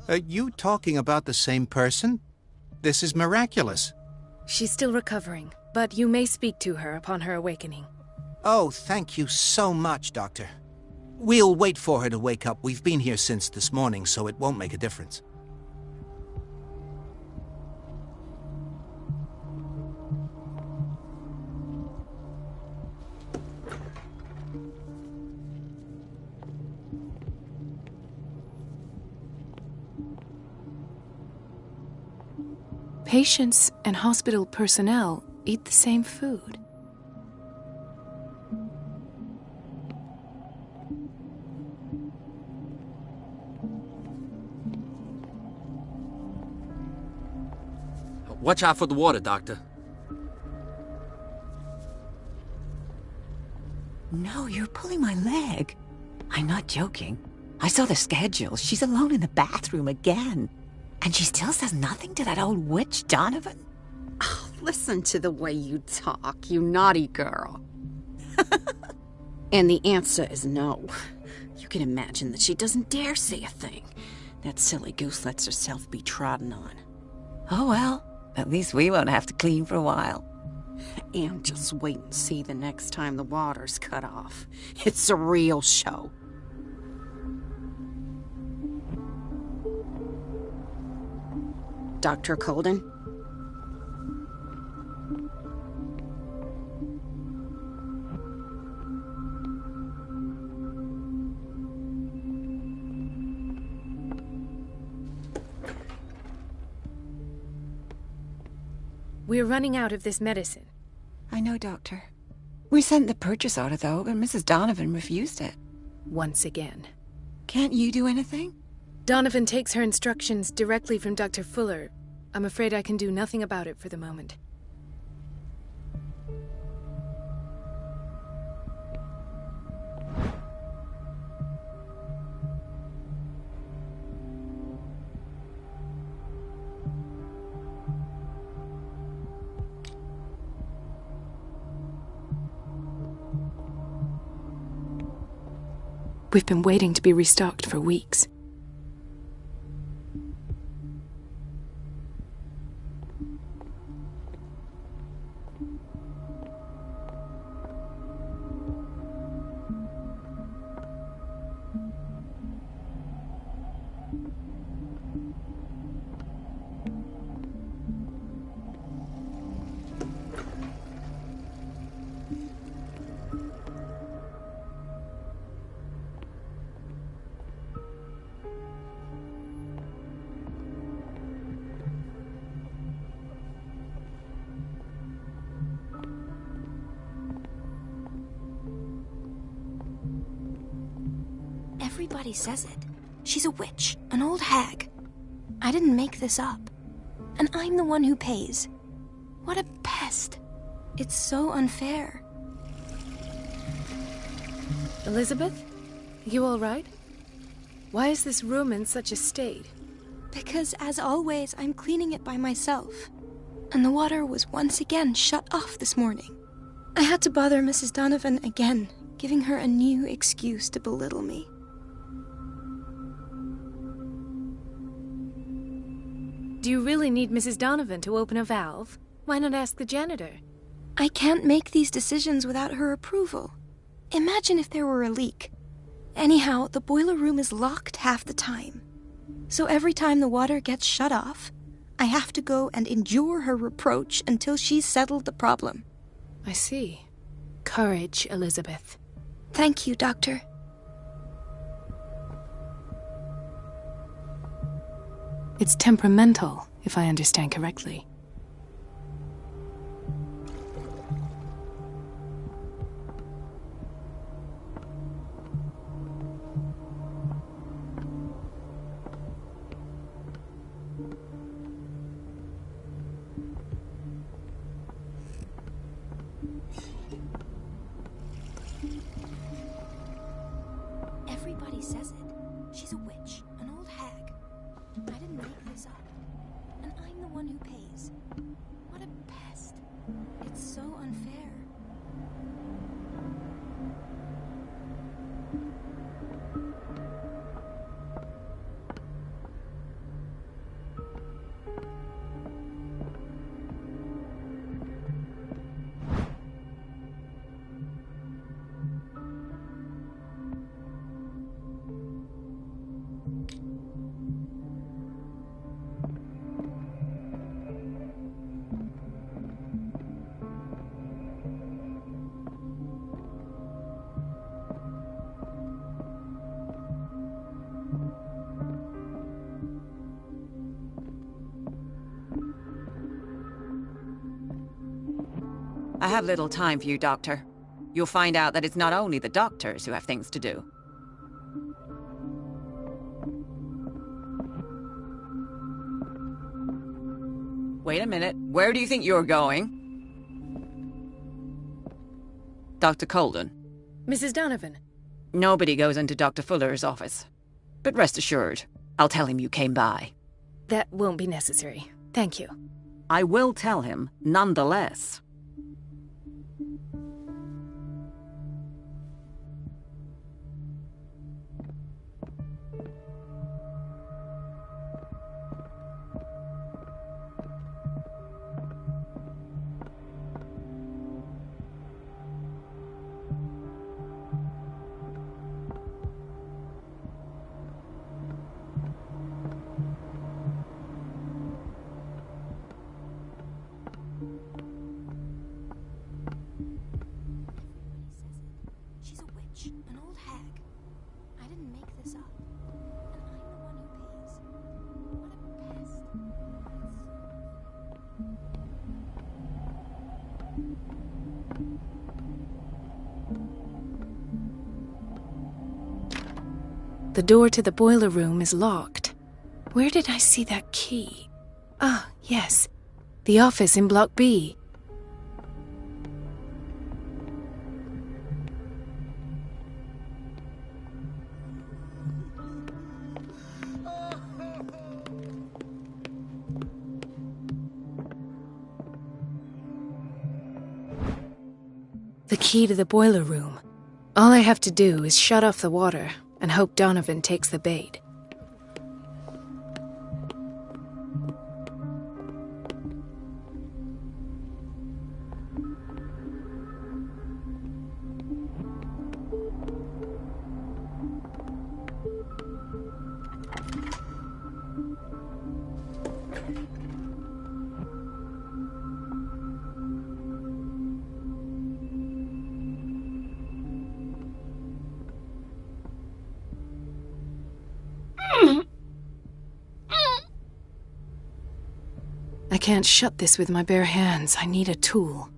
Speaker 9: Are you talking about the same person? This is miraculous.
Speaker 6: She's still recovering, but you may speak to her upon her awakening.
Speaker 9: Oh, thank you so much, Doctor. We'll wait for her to wake up. We've been here since this morning, so it won't make a difference.
Speaker 6: Patients and hospital personnel eat the same food.
Speaker 10: Watch out for the water, Doctor.
Speaker 11: No, you're pulling my leg. I'm not joking. I saw the schedule. She's alone in the bathroom again. And she still says nothing to that old witch, Donovan?
Speaker 12: Oh, listen to the way you talk, you naughty girl. And the answer is no. You can imagine that she doesn't dare say a thing. That silly goose lets herself be trodden on.
Speaker 11: Oh, well. At least we won't have to clean for a while.
Speaker 12: And just wait and see the next time the water's cut off. It's a real show. Dr. Colden?
Speaker 6: We're running out of this medicine.
Speaker 11: I know, Doctor. We sent the purchase order, though, but Mrs. Donovan refused it.
Speaker 6: Once again.
Speaker 11: Can't you do anything?
Speaker 6: Donovan takes her instructions directly from Dr. Fuller. I'm afraid I can do nothing about it for the moment. We've been waiting to be restocked for weeks.
Speaker 5: Everybody says it. She's a witch, an old hag. I didn't make this up. And I'm the one who pays. What a pest. It's so unfair.
Speaker 6: Elizabeth? You all right? Why is this room in such a state?
Speaker 5: Because, as always, I'm cleaning it by myself. And the water was once again shut off this morning. I had to bother Mrs. Donovan again, giving her a new excuse to belittle me.
Speaker 6: Do you really need Mrs. Donovan to open a valve? Why not ask the janitor?
Speaker 5: I can't make these decisions without her approval. Imagine if there were a leak. Anyhow, the boiler room is locked half the time. So every time the water gets shut off, I have to go and endure her reproach until she's settled the problem.
Speaker 6: I see. Courage, Elizabeth.
Speaker 5: Thank you, Doctor.
Speaker 6: It's temperamental, if I understand correctly.
Speaker 5: Everybody says it. She's a witch, an old hag. I didn't make this up. And I'm the one who pays. What a pest. It's so unfair.
Speaker 11: I have little time for you, Doctor. You'll find out that it's not only the doctors who have things to do. Wait a minute. Where do you think you're going? Dr. Colden.
Speaker 6: Mrs. Donovan.
Speaker 11: Nobody goes into Dr. Fuller's office. But rest assured, I'll tell him you came by.
Speaker 6: That won't be necessary. Thank you.
Speaker 11: I will tell him, nonetheless.
Speaker 6: The door to the boiler room is locked. Where did I see that key? Ah, yes. The office in Block B. The key to the boiler room. All I have to do is shut off the water and hope Donovan takes the bait. I can't shut this with my bare hands. I need a tool.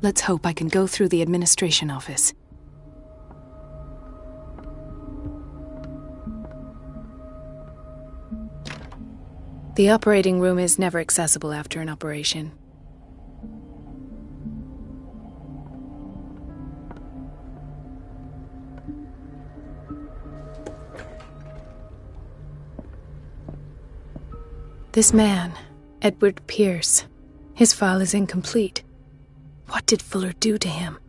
Speaker 6: Let's hope I can go through the administration office. The operating room is never accessible after an operation. This man, Edward Pierce, his file is incomplete. What did Fuller do to him?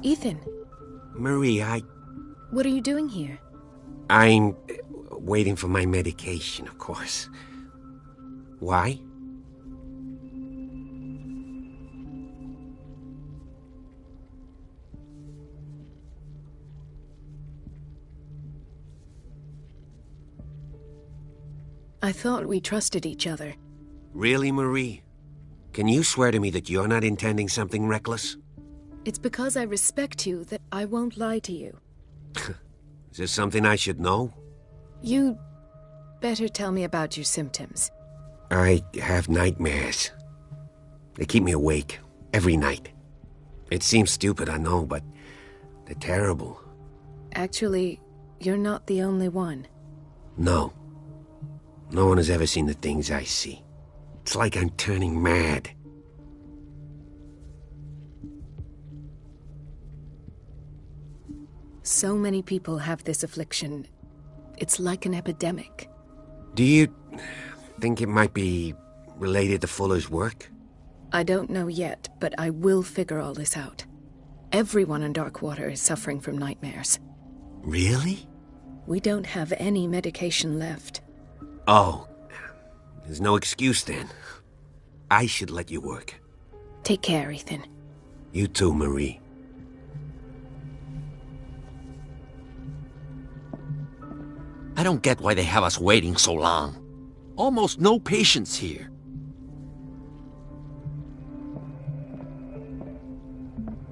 Speaker 6: Ethan.
Speaker 13: Marie,
Speaker 6: What are you doing here?
Speaker 13: I'm waiting for my medication, of course. Why?
Speaker 6: I thought we trusted each other.
Speaker 13: Really, Marie? Can you swear to me that you're not intending something reckless?
Speaker 6: It's because I respect you that I won't lie to you.
Speaker 13: Is there something I should know?
Speaker 6: You better tell me about your symptoms.
Speaker 13: I have nightmares. They keep me awake every night. It seems stupid, I know, but they're terrible.
Speaker 6: Actually, you're not the only one.
Speaker 13: No. No one has ever seen the things I see. It's like I'm turning mad.
Speaker 6: So many people have this affliction. It's like an epidemic.
Speaker 13: Do you think it might be related to Fuller's work?
Speaker 6: I don't know yet, but I will figure all this out. Everyone in Darkwater is suffering from nightmares.
Speaker 13: Really?
Speaker 6: We don't have any medication left.
Speaker 13: Oh, there's no excuse then. I should let you work.
Speaker 6: Take care, Ethan.
Speaker 13: You too, Marie.
Speaker 10: I don't get why they have us waiting so long. Almost no patients here.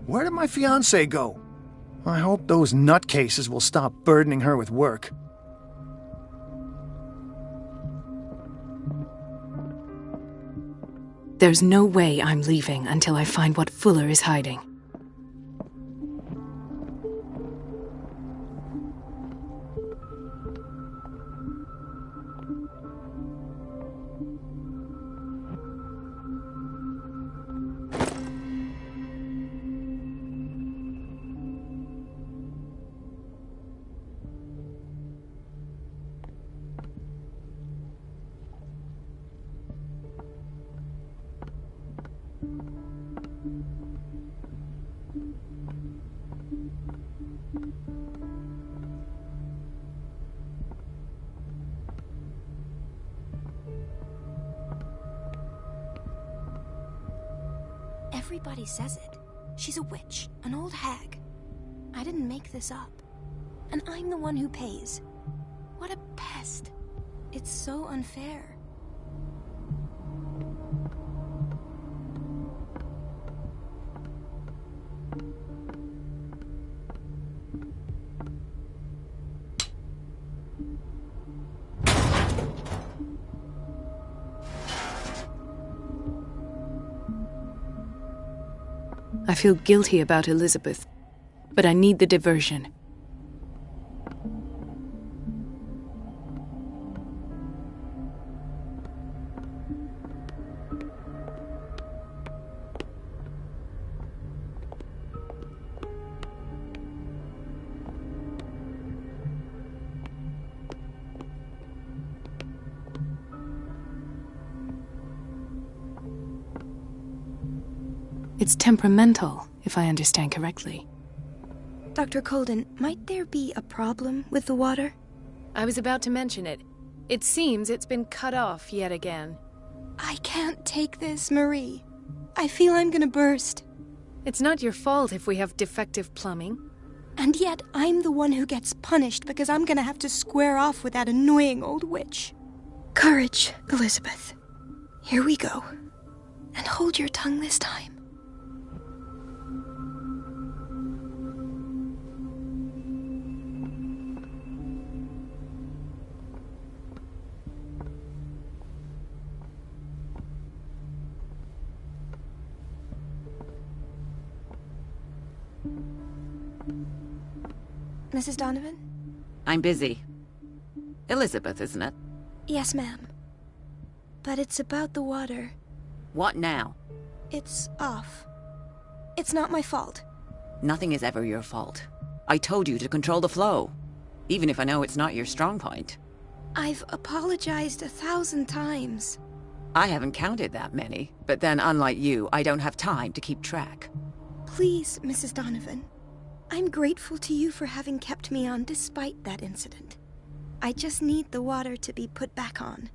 Speaker 4: Where did my fiancée go? I hope those nutcases will stop burdening her with work.
Speaker 6: There's no way I'm leaving until I find what Fuller is hiding.
Speaker 5: Everybody says it. She's a witch, an old hag. I didn't make this up. And I'm the one who pays. What a pest. It's so unfair.
Speaker 6: I feel guilty about Elizabeth, but I need the diversion. It's temperamental, if I understand correctly.
Speaker 5: Dr. Colden, might there be a problem with the water?
Speaker 6: I was about to mention it. It seems it's been cut off yet again.
Speaker 5: I can't take this, Marie. I feel I'm gonna burst.
Speaker 6: It's not your fault if we have defective plumbing.
Speaker 5: And yet, I'm the one who gets punished because I'm gonna have to square off with that annoying old witch. Courage, Elizabeth. Here we go. And hold your tongue this time. Mrs. Donovan?
Speaker 11: I'm busy. Elizabeth, isn't it?
Speaker 5: Yes, ma'am. But it's about the water.
Speaker 11: What now?
Speaker 5: It's off. It's not my fault.
Speaker 11: Nothing is ever your fault. I told you to control the flow, even if I know it's not your strong point.
Speaker 5: I've apologized 1,000 times.
Speaker 11: I haven't counted that many, but then unlike you, I don't have time to keep track.
Speaker 5: Please, Mrs. Donovan. I'm grateful to you for having kept me on despite that incident. I just need the water to be put back on.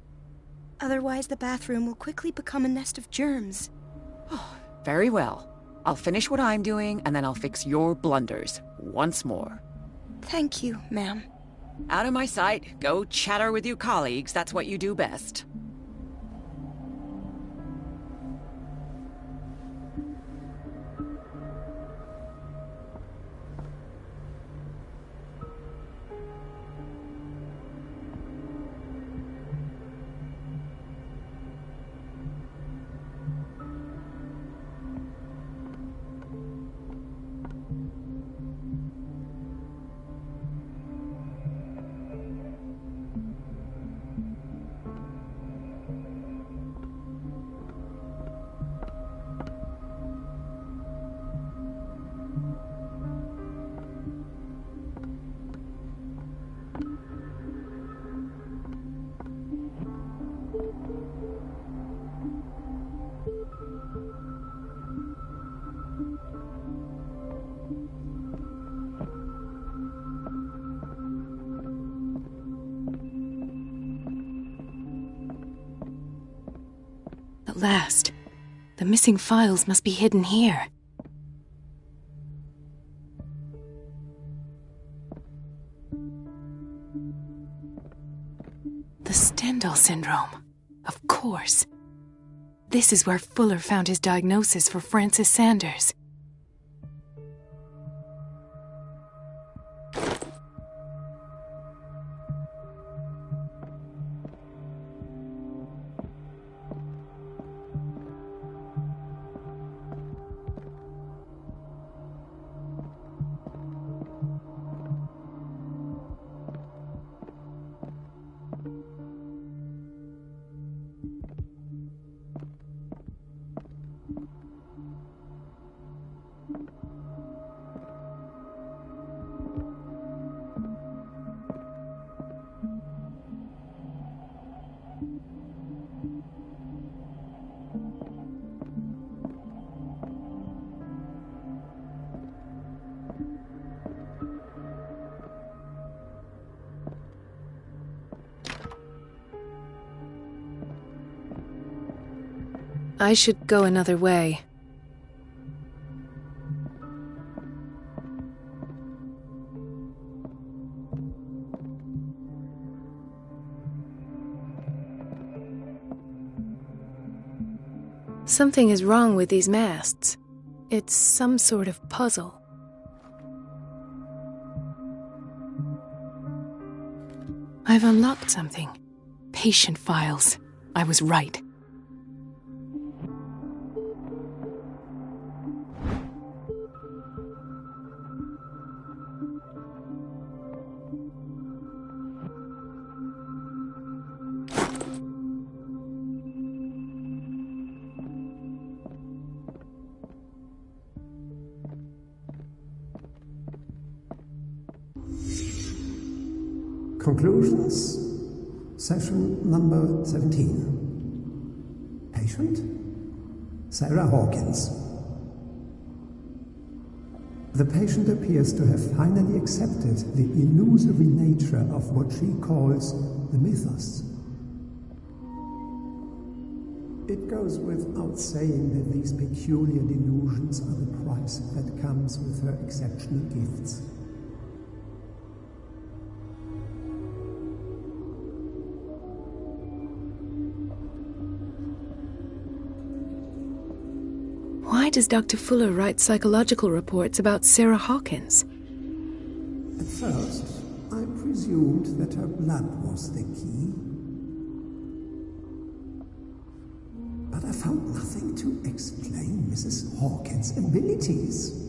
Speaker 5: Otherwise, the bathroom will quickly become a nest of germs.
Speaker 11: Oh, very well. I'll finish what I'm doing, and then I'll fix your blunders once more.
Speaker 5: Thank you, ma'am.
Speaker 11: Out of my sight. Go chatter with your colleagues. That's what you do best.
Speaker 6: At last. The missing files must be hidden here. The Stendhal syndrome. Of course. This is where Fuller found his diagnosis for Francis Sanders. I should go another way. Something is wrong with these masts. It's some sort of puzzle. I've unlocked something. Patient files. I was right.
Speaker 7: Conclusions, session number 17. Patient, Sarah Hawkins. The patient appears to have finally accepted the illusory nature of what she calls the mythos. It goes without saying that these peculiar delusions are the price that comes with her exceptional gifts.
Speaker 6: Why does Dr. Fuller write psychological reports about Sarah Hawkins?
Speaker 7: At first, I presumed that her blood was the key. But I found nothing to explain Mrs. Hawkins' abilities.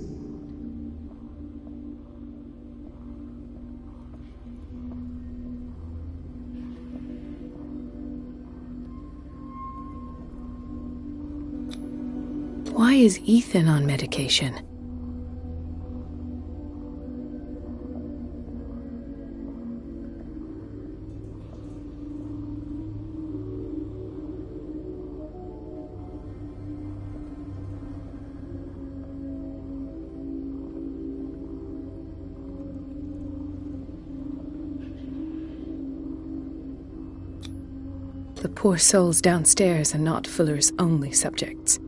Speaker 6: Why is Ethan on medication? The poor souls downstairs are not Fuller's only subjects.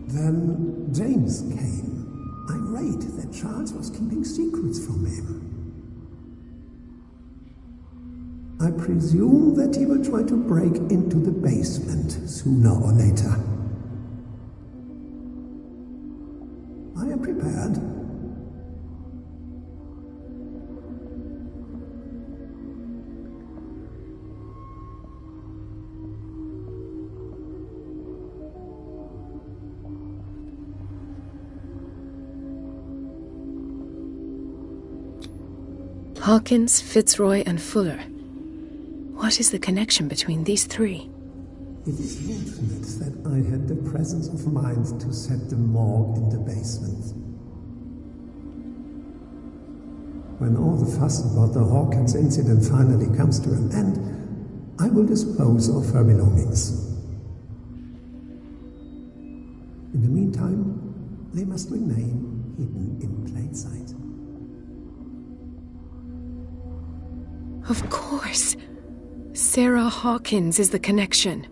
Speaker 7: Then James came, irate that Charles was keeping secrets from him. I presume that he will try to break into the basement sooner or later. I am prepared.
Speaker 6: Hawkins, Fitzroy, and Fuller. What is the connection between these three?
Speaker 7: It is fortunate that I had the presence of mind to set the morgue in the basement. When all the fuss about the Hawkins incident finally comes to an end, I will dispose of her belongings. In the meantime, they must remain hidden in plain sight.
Speaker 6: Of course. Sarah Hawkins is the connection.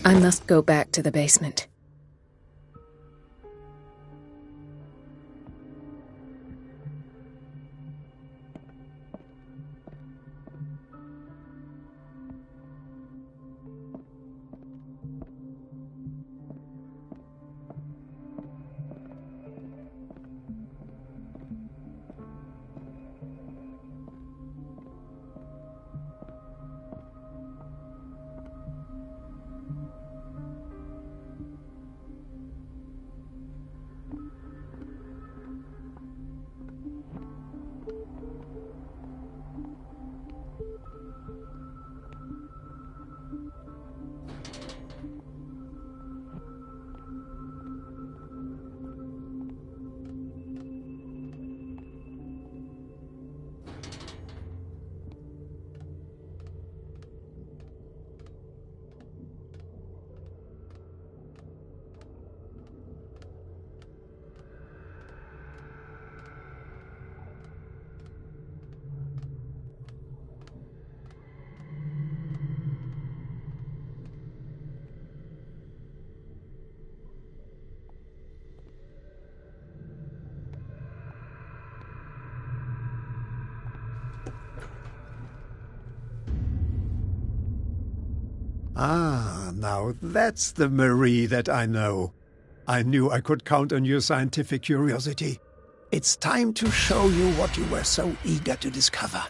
Speaker 6: I must go back to the basement.
Speaker 7: Ah, now that's the Marie that I know. I knew I could count on your scientific curiosity. It's time to show you what you were so eager to discover.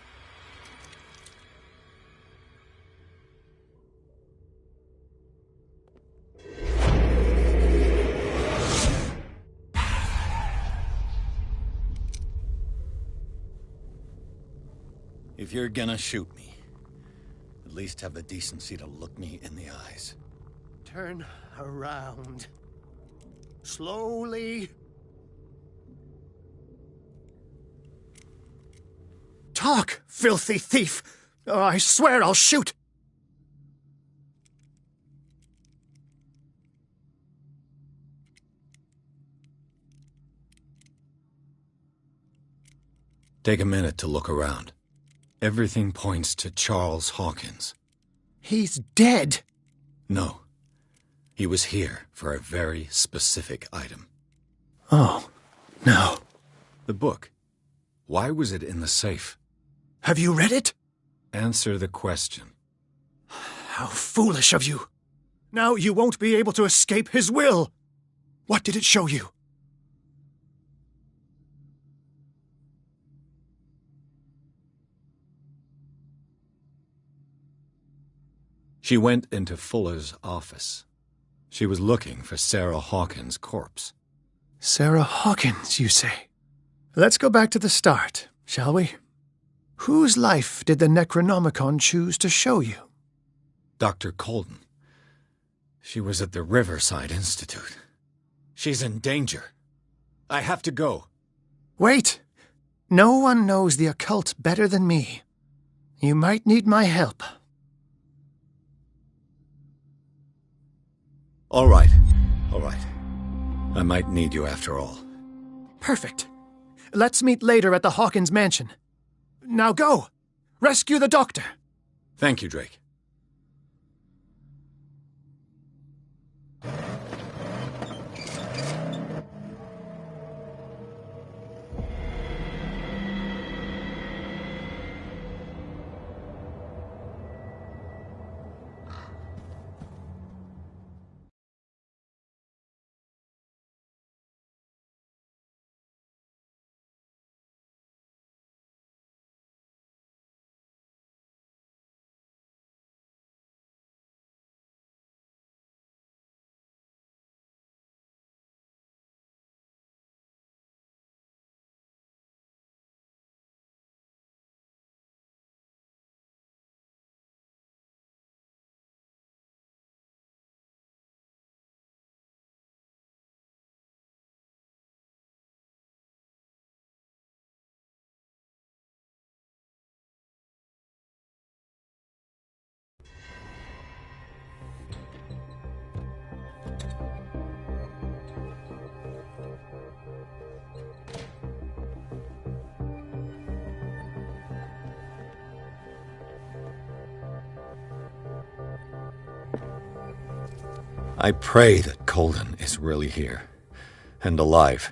Speaker 1: If you're gonna shoot me, at least have the decency to look me in the eyes.
Speaker 7: Turn around. Slowly.
Speaker 14: Talk, filthy thief! Oh, I swear I'll shoot!
Speaker 1: Take a minute to look around. Everything points to Charles Hawkins.
Speaker 14: He's dead!
Speaker 1: No. He was here for a very specific item.
Speaker 14: Oh, no.
Speaker 1: The book. Why was it in the safe?
Speaker 14: Have you read it?
Speaker 1: Answer the question.
Speaker 14: How foolish of you! Now you won't be able to escape his will! What did it show you?
Speaker 1: She went into Fuller's office. She was looking for Sarah Hawkins' corpse.
Speaker 14: Sarah Hawkins, you say? Let's go back to the start, shall we? Whose life did the Necronomicon choose to show you?
Speaker 1: Dr. Colden. She was at the Riverside Institute. She's in danger. I have to go.
Speaker 14: Wait! No one knows the occult better than me. You might need my help.
Speaker 1: All right. I might need you after all.
Speaker 14: Perfect. Let's meet later at the Hawkins mansion. Now go! Rescue the doctor!
Speaker 1: Thank you, Drake. I pray that Colden is really here, and alive.